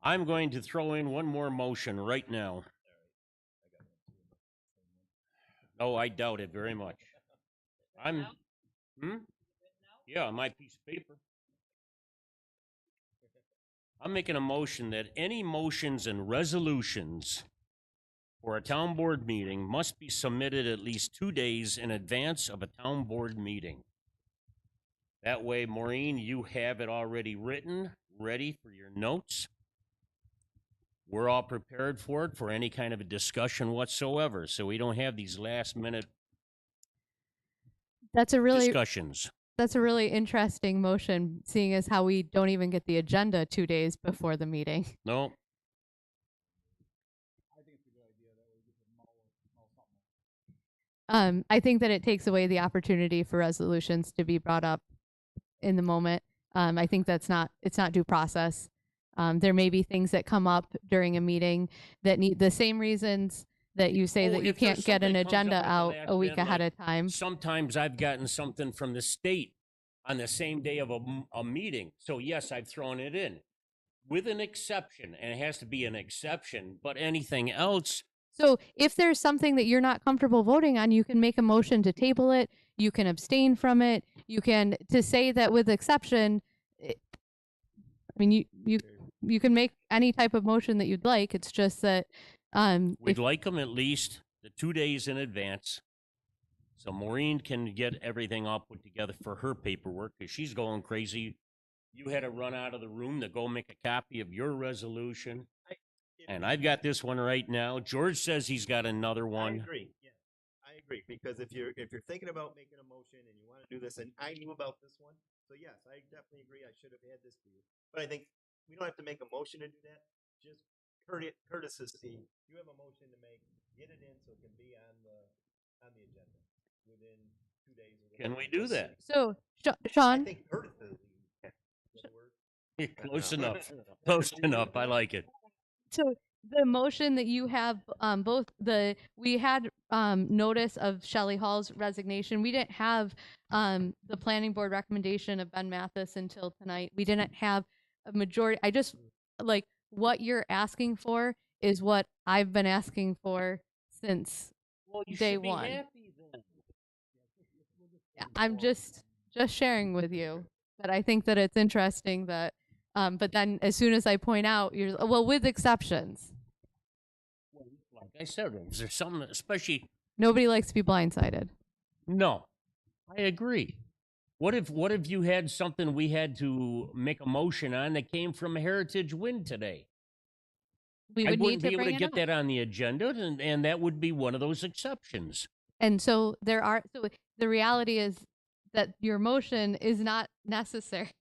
I'm going to throw in one more motion right now. All right. I got one too. Same one. Oh, I doubt it very much. Yeah, on my piece of paper. I'm making a motion that any motions and resolutions for a town board meeting must be submitted at least 2 days in advance of a town board meeting. That way, Maureen, you have it already written, ready for your notes. We're all prepared for it for any kind of a discussion whatsoever, so we don't have these last minute That's a really discussions. That's a really interesting motion, seeing as how we don't even get the agenda 2 days before the meeting. No, I think it's a good idea that way we get to mull something. I think that it takes away the opportunity for resolutions to be brought up in the moment. I think it's not due process. There may be things that come up during a meeting that need the same reasons that you say Oh, that you if there's can't get an something comes agenda up at the out last a week minute, ahead like of time. sometimes I've gotten something from the state on the same day of a meeting. So yes, I've thrown it in with an exception, and it has to be an exception. But anything else, So if there's something that you're not comfortable voting on, you can make a motion to table it. You can abstain from it. You can to say that with exception. I mean, you can make any type of motion that you'd like. It's just that we'd if like them at least the 2 days in advance, so Maureen can get everything all put together for her paperwork because she's going crazy. You had to run out of the room to go make a copy of your resolution. And I've got this one right now. George says he's got another I one. agree. Yeah, I agree because if you're thinking about making a motion and you want to do this, and I knew about this one, so yes, I definitely agree. I should have had this to you, but I think we don't have to make a motion to do that. Just courtesy. You have a motion to make. Get it in so it can be on the agenda within 2 days. Or Can whatever. we do that? so, I Sean, think courtesy. Is that a word? Close enough. Close enough. I like it. so the motion that you have, we had notice of Shelley Hall's resignation. We didn't have the planning board recommendation of Ben Mathis until tonight. We didn't have a majority. I just like what you're asking for is what I've been asking for since Well, you day should be one. happy then. Yeah, I'm just sharing with you that I think that it's interesting that but then as soon as I point out you're well with exceptions. Like I said, is there something, especially? Nobody likes to be blindsided. No, I agree. What if you had something we had to make a motion on that came from Heritage Wind today? We I would wouldn't need to be able bring to it get up. that on the agenda, and that would be one of those exceptions. And so the reality is that your motion is not necessary.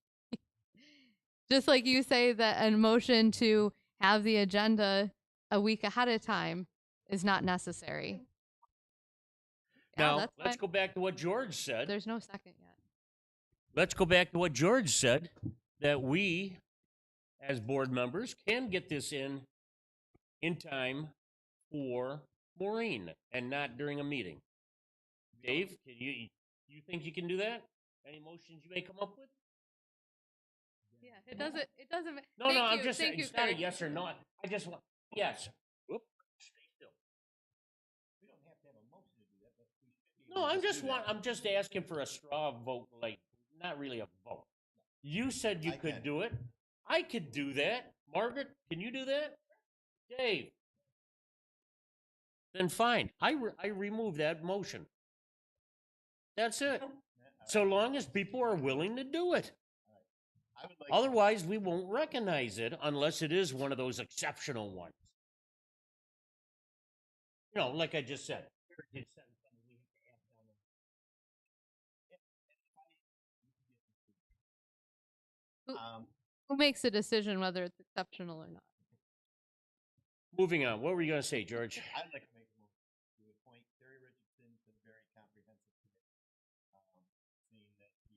Just like you say that a motion to have the agenda a week ahead of time is not necessary. Yeah, Now, that's let's fine. go back to what George said. There's no second yet. Let's go back to what George said, that we, as board members, can get this in time for Maureen and not during a meeting. Dave, can you think you can do that? Any motions you may come up with? Yeah, it doesn't. No, Thank no, I'm you, just thank saying, you, it's not a Craig. yes or no. I just want, yes. Whoop, stay still. We don't have to have a motion to do that, but we should be. No, able to do that. I'm just asking for a straw vote, like, not really a vote. You said you I could can. do it. I could do that. Margaret, can you do that? Dave? Then fine. I remove that motion. That's it. So long as people are willing to do it. I would like. Otherwise, we won't recognize it unless it is one of those exceptional ones. You know, like I just said. Who makes the decision whether it's exceptional or not? Moving on. What were you going to say, George? I'd like to make a motion to appoint Terry Richardson to the very comprehensive committee. Seeing that he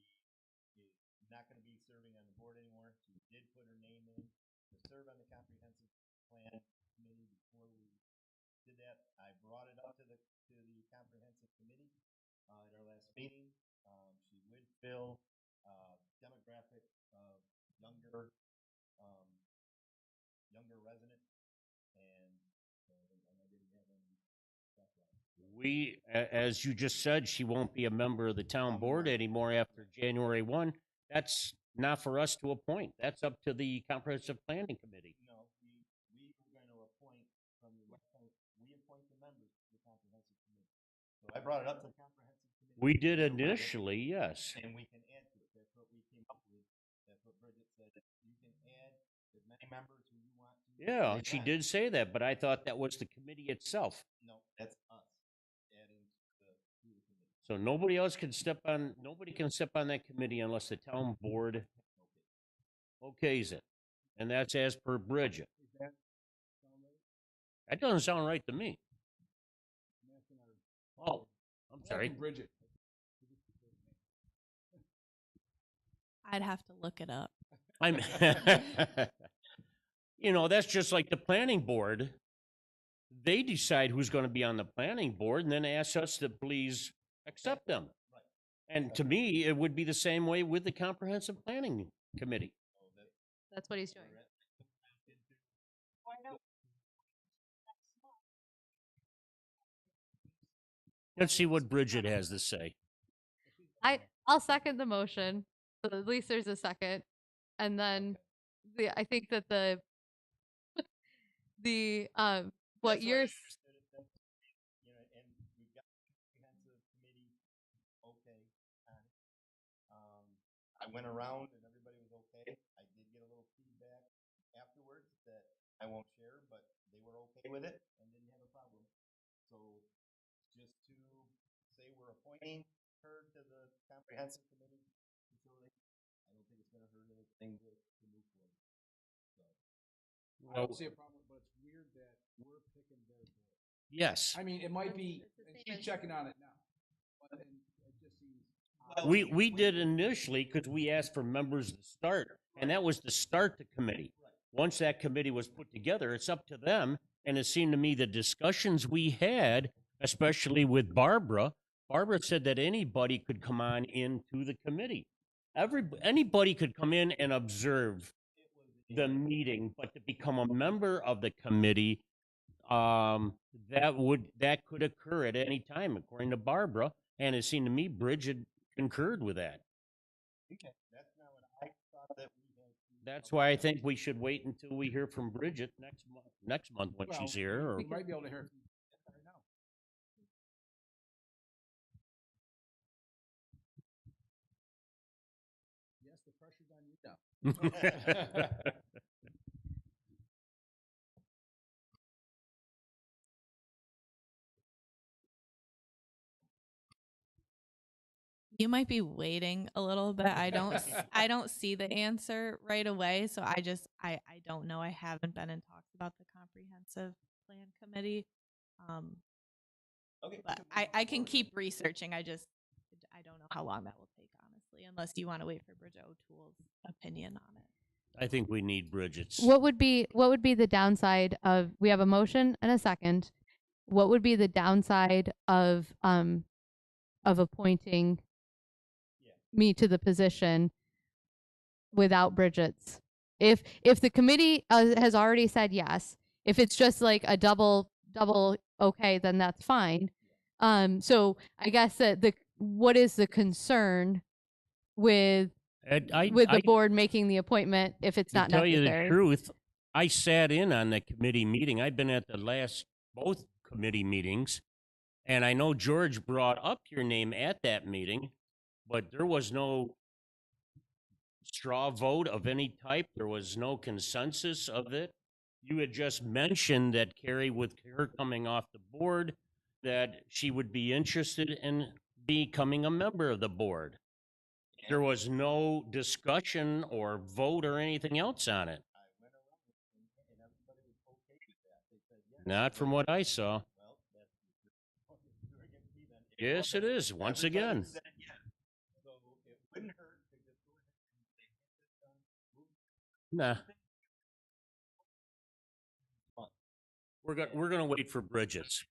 is not going to be serving on the board anymore, she did put her name in to serve on the comprehensive plan committee before we did that. I brought it up to the comprehensive committee at our last meeting. She would fill demographic of younger resident, and so I didn't have any background. as you just said, she won't be a member of the town board anymore after January 1. That's not for us to appoint. That's up to the comprehensive planning committee. No, we were going to appoint from the website, we appoint the members to the comprehensive committee. So I brought it up to the comprehensive committee. We did They read it, initially, yes. and we can add to it. That's what we came up with. That's what Bridget said. You can add as many members who you want to. Yeah, They she got it. did say that, but I thought that was the committee itself. No, that's us adding to the committee. So nobody else can step on, nobody can step on that committee unless the town board okays it. And that's as per Bridget. Is that sound right? That doesn't sound right to me. I'm asking our Oh, I'm sorry. asking Bridget. I'd have to look it up. I'm, that's just like the planning board. They decide who's going to be on the planning board and then ask us to please accept them. Right. And to me, it would be the same way with the comprehensive planning committee. So That's what he's doing. Let's see what Bridget has to say. I'll second the motion. So at least there's a second. And then I think that the what That's you're I understood it, and we got the comprehensive committee okay on it. I went around and everybody was okay. I did get a little feedback afterwards that I won't share, but they were okay with it and didn't have a problem. So just to say we're appointing her to the comprehensive committee facility, I don't think it's gonna hurt anything to move forward. So I don't see a problem, but it's weird that we're picking their board. Yes. I mean, it might be, It's the and same she's as- checking on it now, but then it just seems. odd. We did initially because we asked for members to start, and that was to start the committee. Once that committee was put together, it's up to them. And it seemed to me the discussions we had, especially with Barbara said that anybody could come on into the committee. Anybody could come in and observe the meeting, but to become a member of the committee, that could occur at any time, according to Barbara. And it seemed to me Bridget concurred with that. okay, that's not what I thought that we had. That's why I think we should wait until we hear from Bridget next month when Well, she's here. Or We might be able to hear from right now. Yes, the pressure's on you now. You might be waiting a little bit. I don't see the answer right away, so I don't know. I haven't been in talks about the comprehensive plan committee. Okay. But I can keep researching. I don't know how long that will take, honestly, unless you want to wait for Bridget O'Toole's opinion on it. I think we need Bridget's. What would be the downside of, we have a motion and a second. What would be the downside of appointing Yeah. me to the position without Bridget's? If the committee has already said yes, if it's just like a double okay, then that's fine. So I guess that what is the concern with the board making the appointment if it's not to tell you necessary? the truth, I sat in on the committee meeting. I've been at both committee meetings, and I know George brought up your name at that meeting, but there was no straw vote of any type. There was no consensus of it. You had just mentioned that Carrie, with her coming off the board, that she would be interested in becoming a member of the board. There was no discussion or vote or anything else on it. I went around and everybody was okay with that. They said yes. Not from what I saw. Well, that's you're against me then. Yes, it is, once Everybody again. said yes. So it wouldn't hurt to just go ahead and say, get this done, move Nah. We're gonna wait for Bridget's.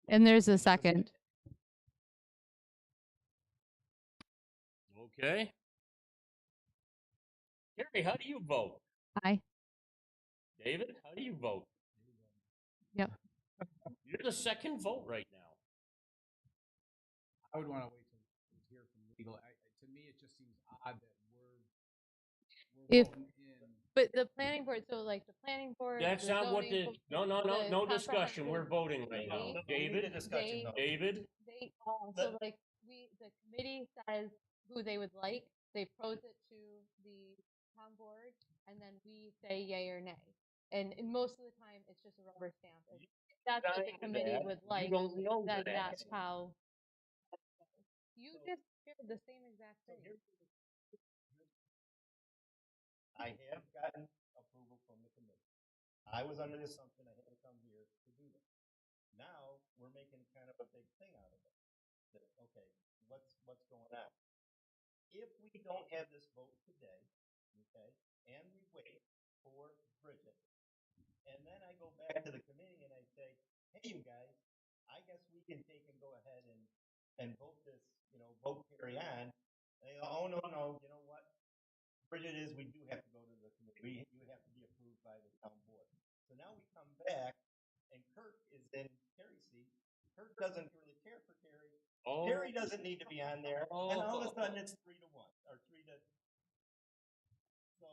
And there's a second. Okay. Carrie, how do you vote? Aye. David, how do you vote? Yep. You're the second vote right now. I would want to wait till we hear from legal. To me, it just seems odd that we're If- voting in. But the planning board, so like the planning board. That's the not what zoning the, board, no the discussion, we're comprehensive voting right now. committee, We need the David, discussion, though. David, They all, so like, the committee says who they would like, they pose it to the town board, and then we say yay or nay. And most of the time, it's just a rubber stamp. If that's what the Denying committee that, would you like, don't know then that that's answer. how. You just shared the same exact thing. I have gotten approval from the committee. I was under the assumption I had to come here to do this. Now, we're making kind of a big thing out of it. That, okay, what's going on? If we don't have this vote today, okay, and we wait for Bridget, and then I go back to the committee and I say, hey, you guys, I guess we can take and go ahead and vote this, vote carry on. And they go, oh, no, you know what? Bridget is, we do have to go to the committee. You have to be approved by the town board. So now we come back, and Kirk is in Carrie's seat. Kirk doesn't really care for Carrie. Oh, Carrie doesn't need to be on there, and all of a sudden it's 3-1 or 3 to so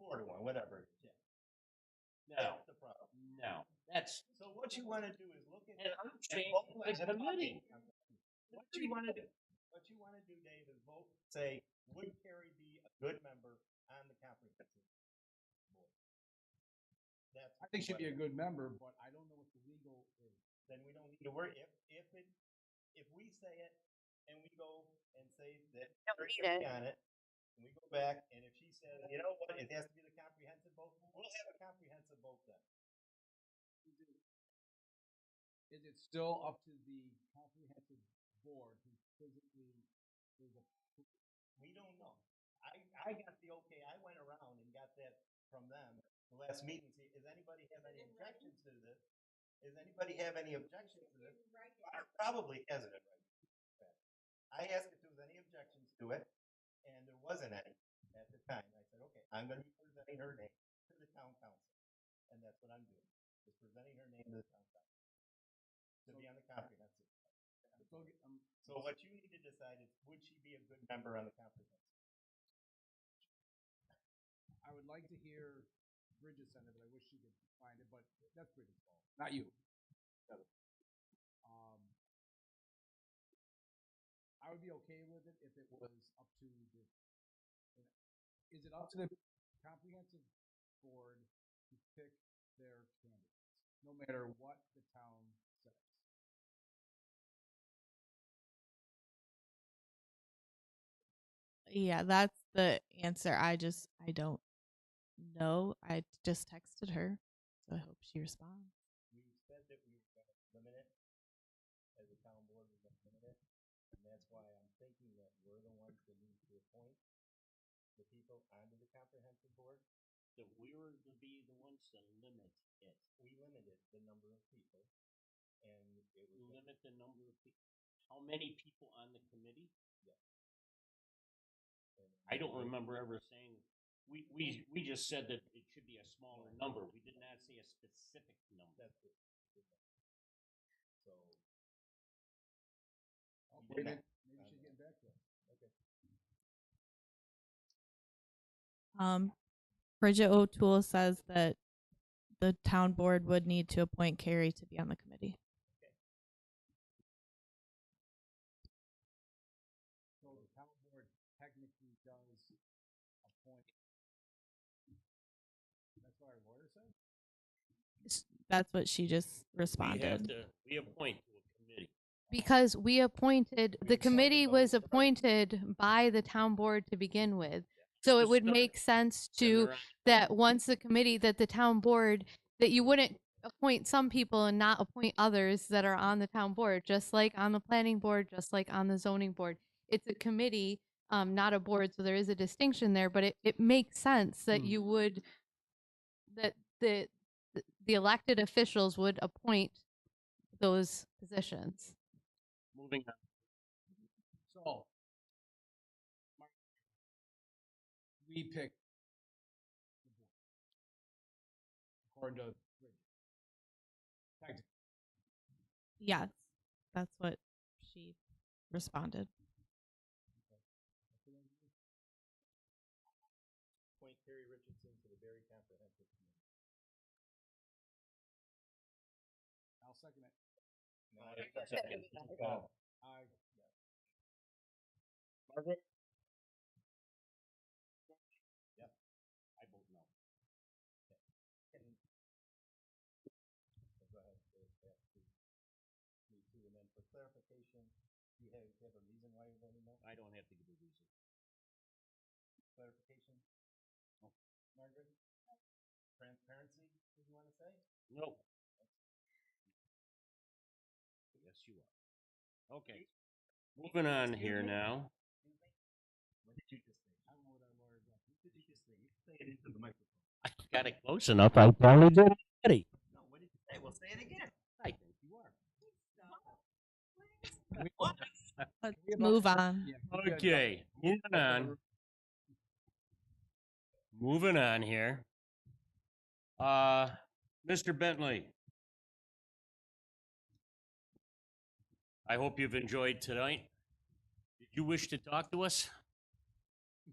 4-1. 4-1, whatever. Yeah, Now, that's the problem. now, that's, So what you want to do is look at and I'm saying both the ways. committee. What you want to do? What you want to do, Dave, is vote. Say, would Carrie be a good member on the comprehensive board? That's. I think she'd be a good member, but I don't know what the legal is. Then we don't need to worry. If we say it and we go and say that Carrie can be on it, and we go back, and if she says, you know what, it has to be the comprehensive vote, we'll have a comprehensive vote then. Is it still up to the comprehensive board who physically is a? We don't know. I got the okay. I went around and got that from them the last meeting. See, does anybody have any objections to this? Does anybody have any objections to this? Probably hasn't it right. I asked if there was any objections to it, and there wasn't any at the time. I said, okay, I'm going to be presenting her name to the town council, and that's what I'm doing. Is presenting her name to the town council to be on the comprehensive. So what you need to decide is, would she be a good member on the comprehensive? I would like to hear Bridget send it, but I wish she could find it. But that's Bridget's fault, not you. I would be okay with it if it was up to the. Is it up to the comprehensive board to pick their candidates, no matter what the town says? Yeah, that's the answer. I don't know. I just texted her, so I hope she responds. We said that we were going to limit it, as a town board, we're going to limit it, and that's why I'm thinking that we're the ones that need to appoint the people onto the comprehensive board. That we were to be the ones to limit it. We limited the number of people, and it was Limit the number of people. How many people on the committee? I don't remember ever saying, we just said that it should be a smaller number. We did not say a specific number. That's it. So. Maybe she's getting back to it. Okay. Bridget O'Toole says that the town board would need to appoint Carrie to be on the committee. So the town board technically does appoint. That's what our lawyer said? That's what she just responded. We appoint to a committee. Because we appointed, the committee was appointed by the town board to begin with. So it would make sense to, that once the committee, that the town board, that you wouldn't appoint some people and not appoint others that are on the town board, just like on the planning board, just like on the zoning board. It's a committee, not a board, so there is a distinction there, but it makes sense that you would, that the elected officials would appoint those positions. Moving on. So we pick the board according to Bridget. Technically. Yes, that's what she responded. Appoint Carrie Richardson to the Berry Comprehensive Committee. I'll second it. Aye. Margaret? Yep. I vote no. So go ahead, so that's two. Me too, and then for clarification, you have a reason why you're voting no? I don't have to give a reason. Clarification? No. Margaret? Transparency, did you wanna say? No. Yes, you are. Okay. Moving on here now. What did you just say? I don't know what our lawyer does. What did you just say? You say it into the microphone. I got it close enough. I probably did already. No, what did you say? Well, say it again. I think you are. Let's move on. Yeah. Okay, moving on. Moving on here. Mr. Bentley. I hope you've enjoyed tonight. Did you wish to talk to us?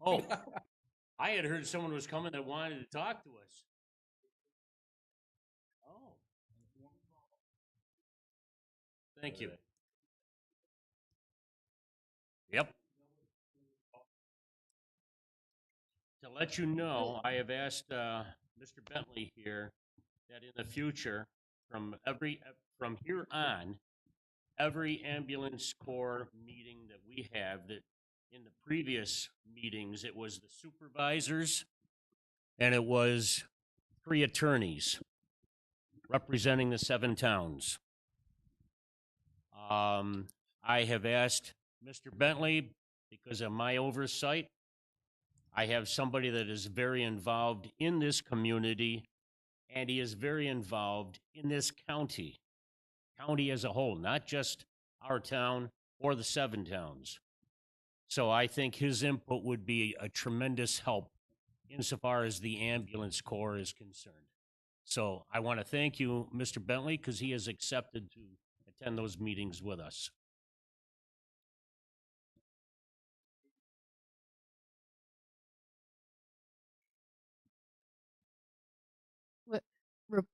Oh, I had heard someone was coming that wanted to talk to us. Oh. Thank you. Yep. To let you know, I have asked Mr. Bentley here that in the future, from here on, every ambulance corps meeting that we have, that in the previous meetings, it was the supervisors and it was 3 attorneys representing the 7 towns. I have asked Mr. Bentley, because of my oversight, I have somebody that is very involved in this community, and he is very involved in this county as a whole, not just our town or the 7 towns. So I think his input would be a tremendous help insofar as the ambulance corps is concerned. So I want to thank you, Mr. Bentley, because he has accepted to attend those meetings with us.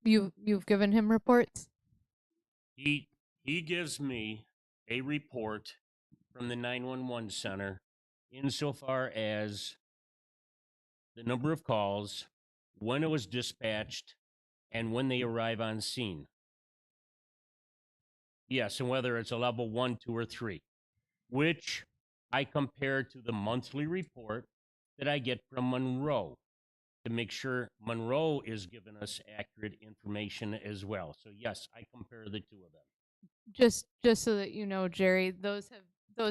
You've given him reports? He gives me a report from the 911 center insofar as the number of calls, when it was dispatched, and when they arrive on scene. Yes, and whether it's a level 1, 2, or 3, which I compare to the monthly report that I get from Monroe to make sure Monroe is giving us accurate information as well. So yes, I compare the 2 of them. Just so that you know, Jerry, those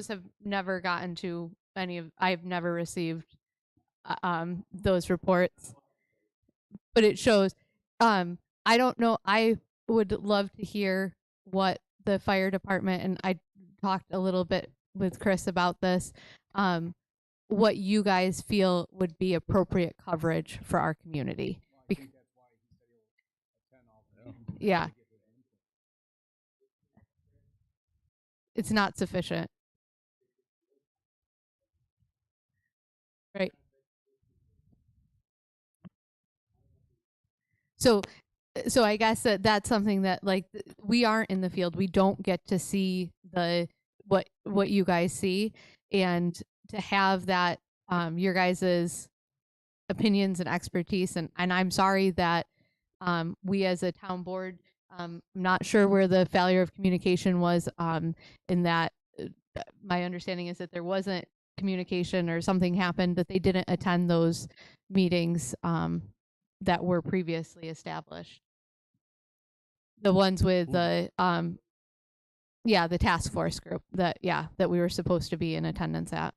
have never gotten to any of. I've never received those reports, but it shows. I don't know. I would love to hear what the fire department, and I talked a little bit with Chris about this. What you guys feel would be appropriate coverage for our community. Well, I think that's why he said he'll attend all the meetings. Yeah. to get his input. It's not sufficient. Right. So I guess that's something that we aren't in the field. We don't get to see what you guys see, and to have that your guys's opinions and expertise, and I'm sorry that we as a town board, I'm not sure where the failure of communication was in that my understanding is that there wasn't communication or something happened that they didn't attend those meetings that were previously established. The ones with the the task force group that we were supposed to be in attendance at.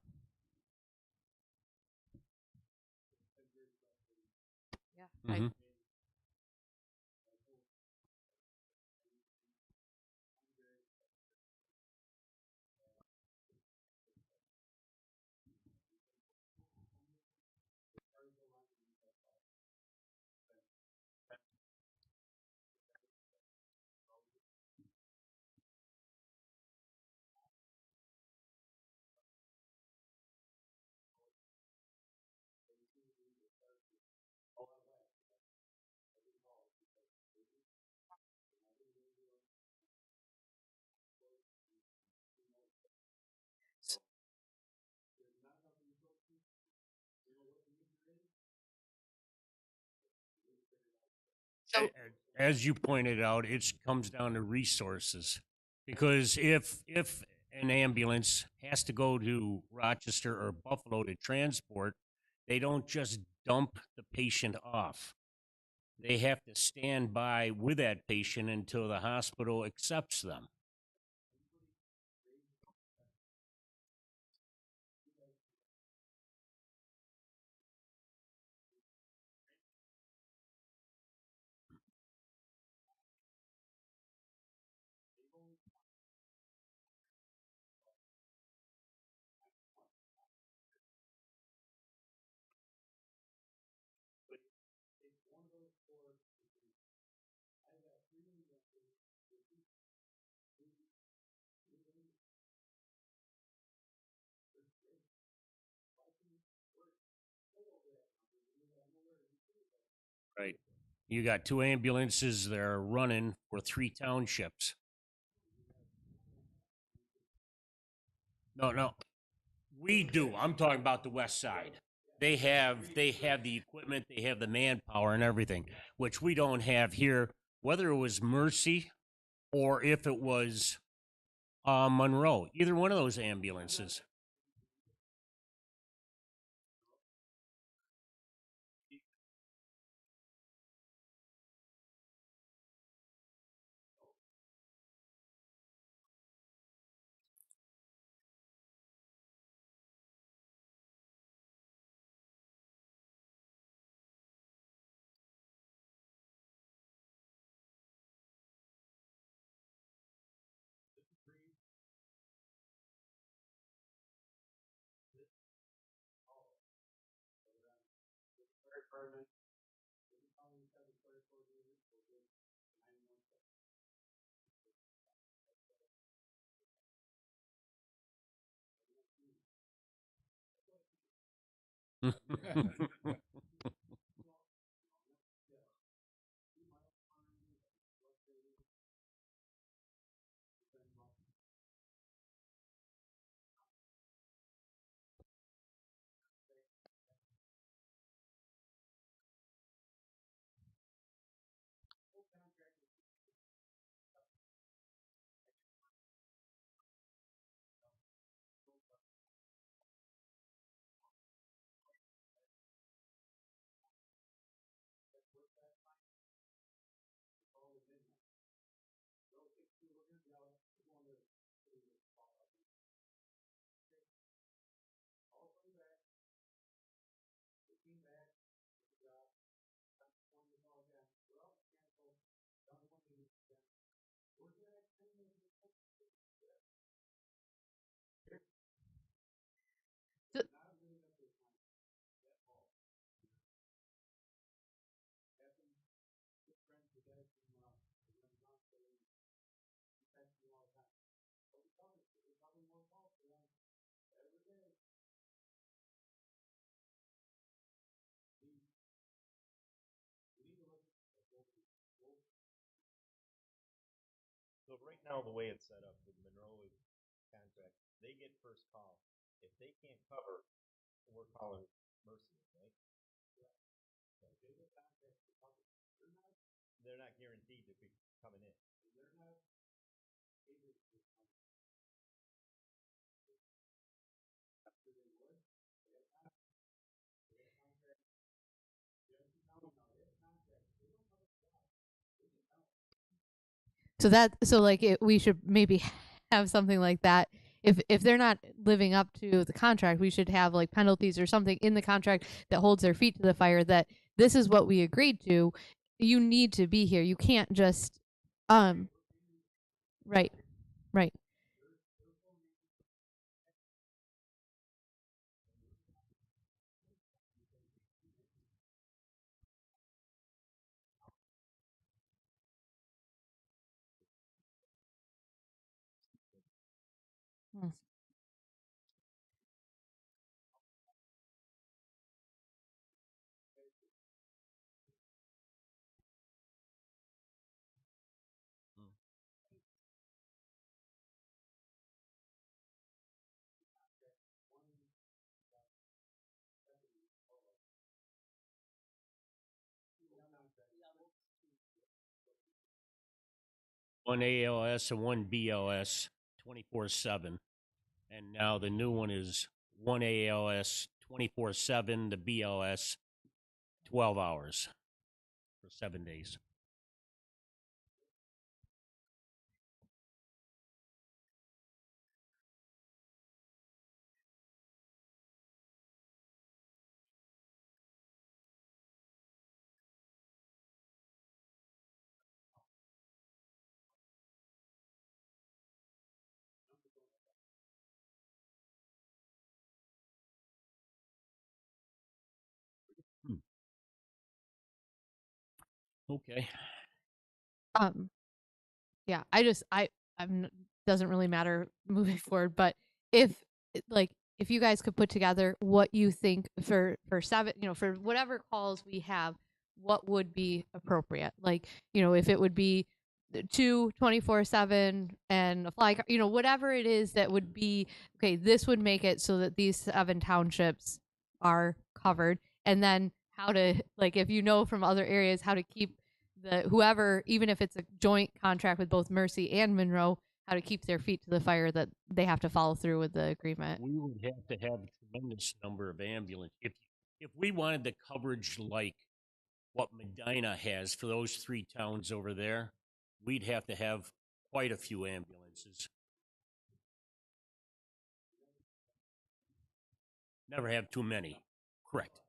Yeah. Mhm. So- as you pointed out, it comes down to resources. Because if an ambulance has to go to Rochester or Buffalo to transport, they don't just dump the patient off. They have to stand by with that patient until the hospital accepts them. Right. You got 2 ambulances that are running for 3 townships. No. We do. I'm talking about the west side. They have the equipment, they have the manpower and everything, which we don't have here, whether it was Mercy or if it was Monroe, either one of those ambulances. So- So right now, the way it's set up with Monroe contract, they get first call. If they can't cover, we're calling Mercy, right? They're not guaranteed to be coming in. So like we should maybe have something like that. If they're not living up to the contract, we should have like penalties or something in the contract that holds their feet to the fire that this is what we agreed to. You need to be here. You can't just um right. Right. Hmm. one ALS and one BLS 24/7. And now the new one is one ALS 24/7, the BLS 12 hours for 7 days. Hmm. Okay. Um, yeah, I'm doesn't really matter moving forward, but if like if you guys could put together what you think for seven, for whatever calls we have, what would be appropriate? Like, if it would be the two 24/7 and a fly car, whatever it is that would be okay, this would make it so that these 7 townships are covered. And then how to, like, if from other areas, how to keep the whoever, even if it's a joint contract with both Mercy and Monroe, how to keep their feet to the fire that they have to follow through with the agreement. We would have to have a tremendous number of ambulance. If we wanted the coverage like what Medina has for those 3 towns over there, we'd have to have quite a few ambulances. Never have too many. Correct.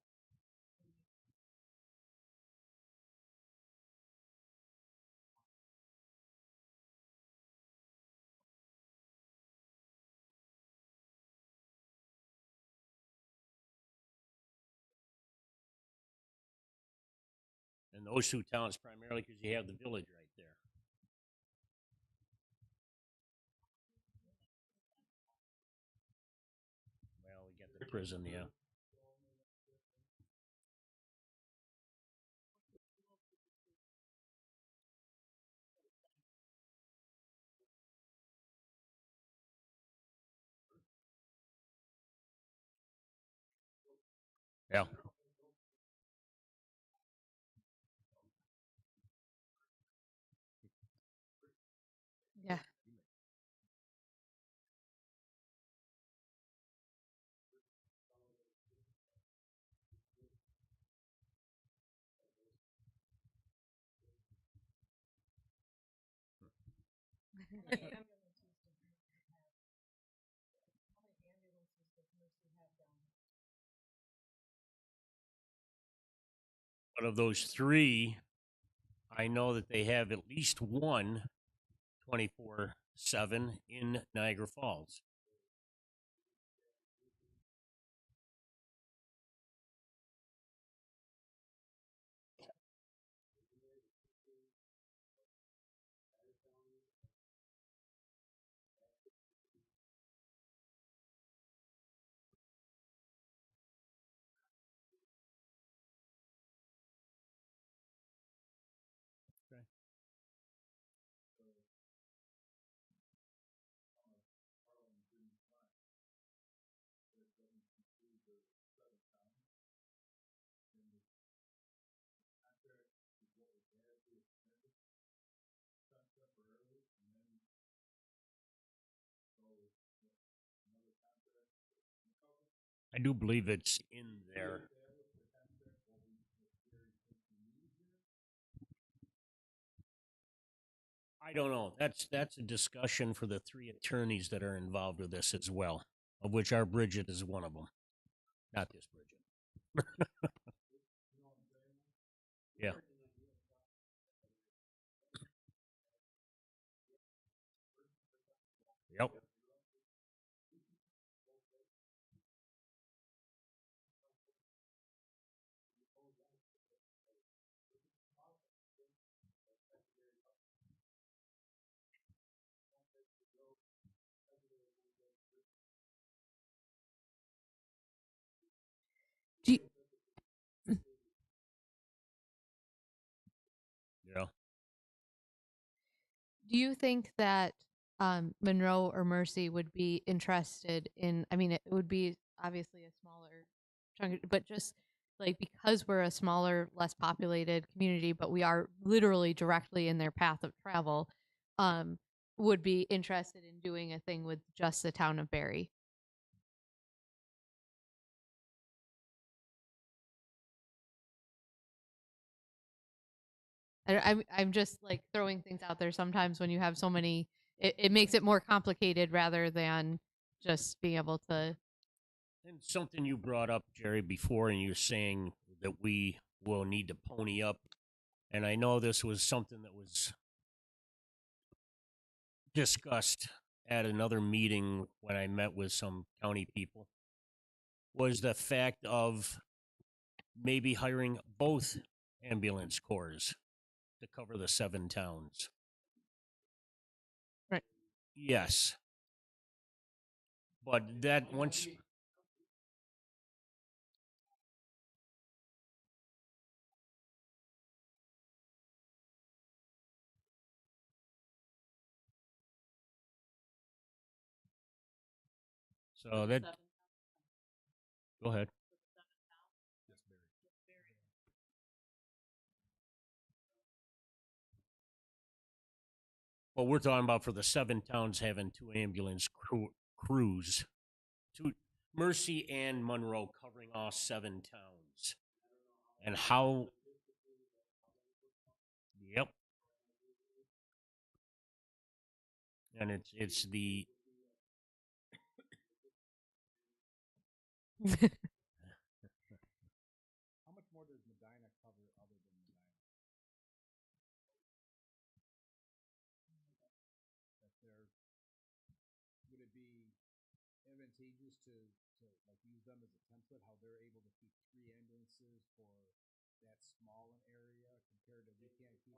And those 2 towns primarily because you have the village right there. Well, we got the prison, yeah. Yeah. Yeah. But of those 3, I know that they have at least one 24/7 in Niagara Falls. Okay. I do believe it's in there. I don't know. That's a discussion for the 3 attorneys that are involved with this as well, of which our Bridget is one of them. Not this Bridget. Yeah. Yep. Do you, Yeah. do you think that Monroe or Mercy would be interested in? I mean, it would be obviously a smaller chunk, but just like because we're a smaller, less populated community, but we are literally directly in their path of travel. would be interested in doing a thing with just the town of Barry. I'm just like throwing things out there. Sometimes when you have so many, it makes it more complicated rather than just being able to. And something you brought up, Jerry, before, and you're saying that we will need to pony up. And I know this was something that was discussed at another meeting when I met with some county people, was the fact of maybe hiring both ambulance corps to cover the 7 towns. Right. Yes. But that once. So that. Go ahead. Well, we're talking about for the 7 towns having 2 ambulance crews. Mercy and Monroe covering all 7 towns. And how. Yep. And it's the. How much more does Medina cover other than Medina? That they're, would it be advantageous to like use them as a template? How they're able to keep 3 ambulances for that small an area compared to we can't keep.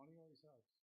Money always helps.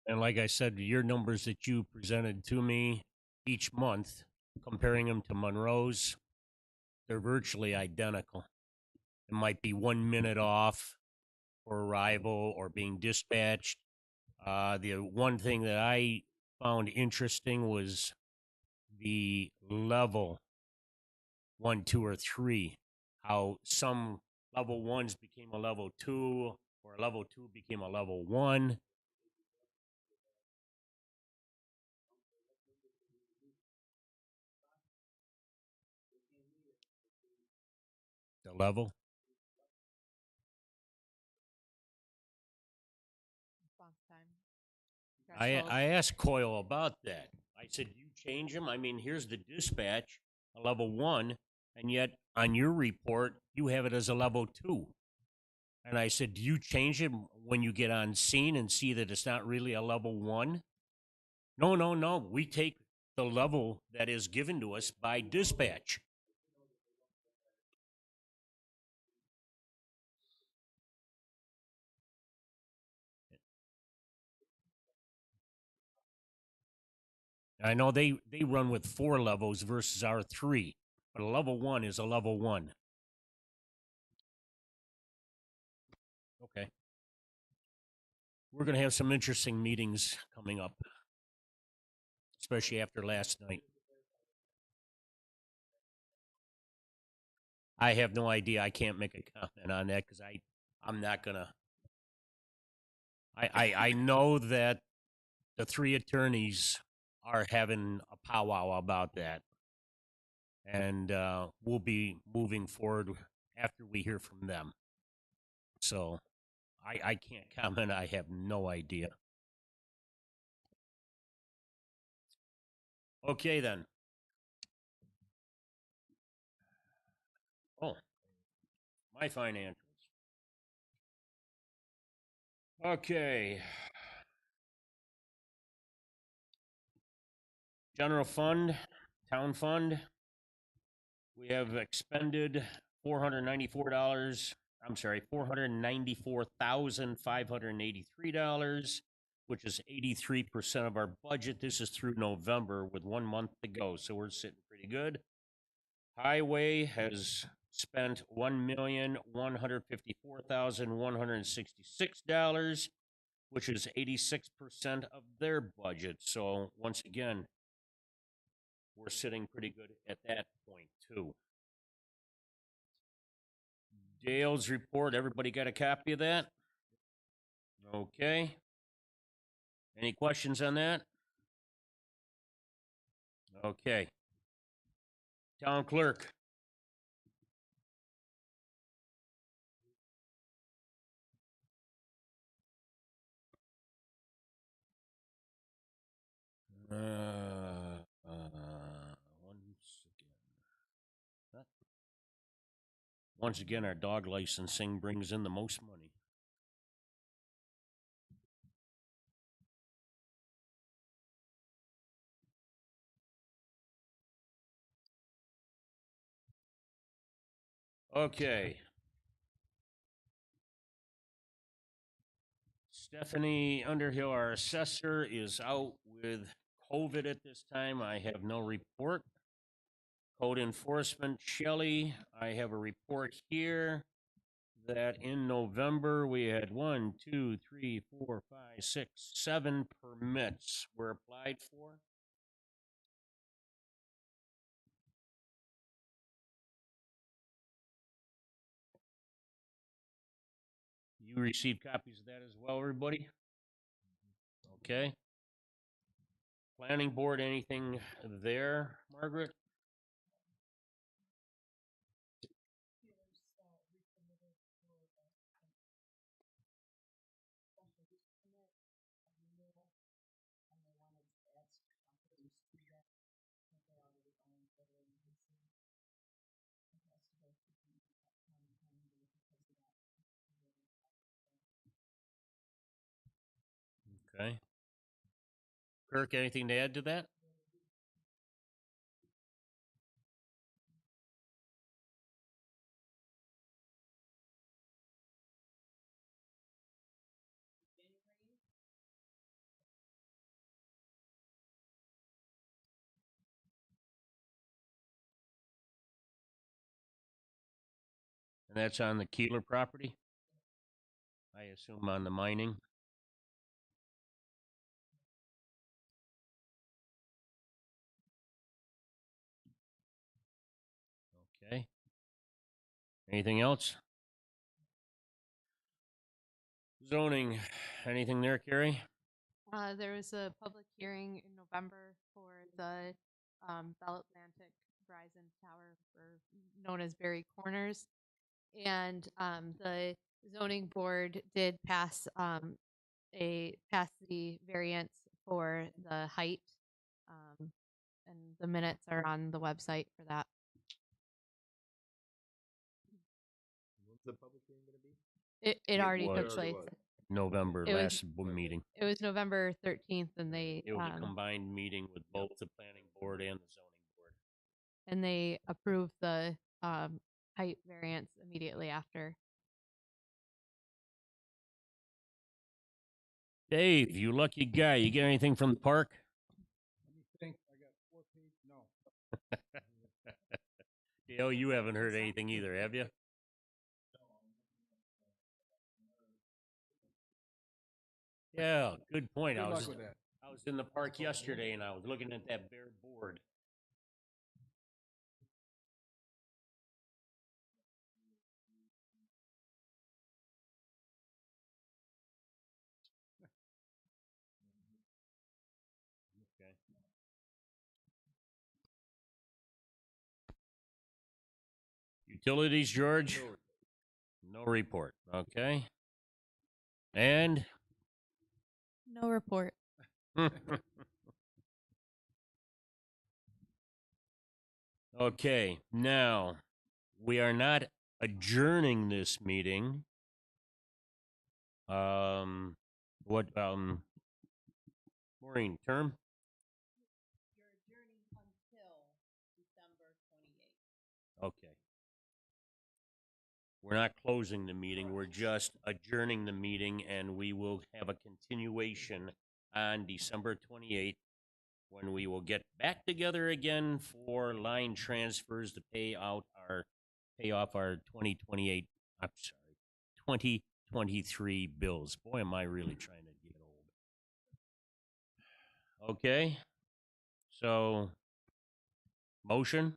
And like I said, your numbers that you presented to me each month, comparing them to Monroe's, they're virtually identical. It might be 1 minute off for arrival or being dispatched. The one thing that I found interesting was the level 1, 2, or 3. How some level 1s became a level 2, or a level 2 became a level 1. The level. Response time. I threshold. asked Coyle about that. I said, "You change them? I mean, here's the dispatch, a level 1, and yet on your report you have it as a level 2." And I said, "Do you change it when you get on scene and see that it's not really a level 1?" No, no, no. We take the level that is given to us by dispatch. I know they run with 4 levels versus our 3, but a level 1 is a level 1. Okay. We're going to have some interesting meetings coming up, especially after last night. I have no idea. I can't make a comment on that because I'm not going to. I know that the 3 attorneys are having a powwow about that. And we'll be moving forward after we hear from them. So I can't comment. I have no idea. Okay, then. Oh, my financials. Okay. General fund, town fund. We have expended $494. I'm sorry, $494,583, which is 83% of our budget. This is through November with 1 month to go, so we're sitting pretty good. Highway has spent $1,154,166, which is 86% of their budget. So once again, we're sitting pretty good at that point too. Dale's report, everybody got a copy of that? Okay. Any questions on that? Okay. Town clerk. Once again, our dog licensing brings in the most money. Okay. Stephanie Underhill, our assessor, is out with COVID at this time. I have no report. Code enforcement, Shelley, I have a report here that in November we had 1, 2, 3, 4, 5, 6, 7 permits were applied for. You received copies of that as well, everybody? Okay. Planning board, anything there, Margaret? Okay. Kirk, anything to add to that? And that's on the Keeler property? I assume on the mining. Okay. Anything else? Zoning. Anything there, Carrie? There was a public hearing in November for the Bell Atlantic Verizon Tower, or known as Berry Corners, and the zoning board did pass the variance for the height, and the minutes are on the website for that. When's the public hearing gonna be? It already was. took place. November It was- last meeting. It was November 13th, and they It was a combined meeting with both the planning board and the zoning board. and they approved the height variance immediately after. Dave, you lucky guy. You get anything from the park? Let me think. I got 4 pages. No. Dale, you haven't heard anything either, have you? Yeah, good point. Good I luck was with that. I was in the park yesterday and I was looking at that bare board. Okay. Utilities, George? No report. Okay. And No report. okay, now we are not adjourning this meeting. Maureen, term? You're adjourning until December 28th. Okay. We're not closing the meeting, we're just adjourning the meeting, and we will have a continuation on December 28th when we will get back together again for line transfers to pay off our 2028, I'm sorry, 2023 bills. Boy, am I really trying to get old. Okay. So, motion?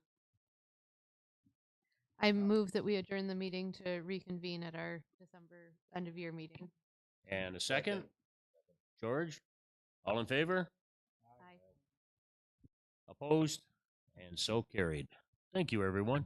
I move that we adjourn the meeting to reconvene at our December end of year meeting. And a second? George? All in favor? Aye. Opposed? And so carried. Thank you, everyone.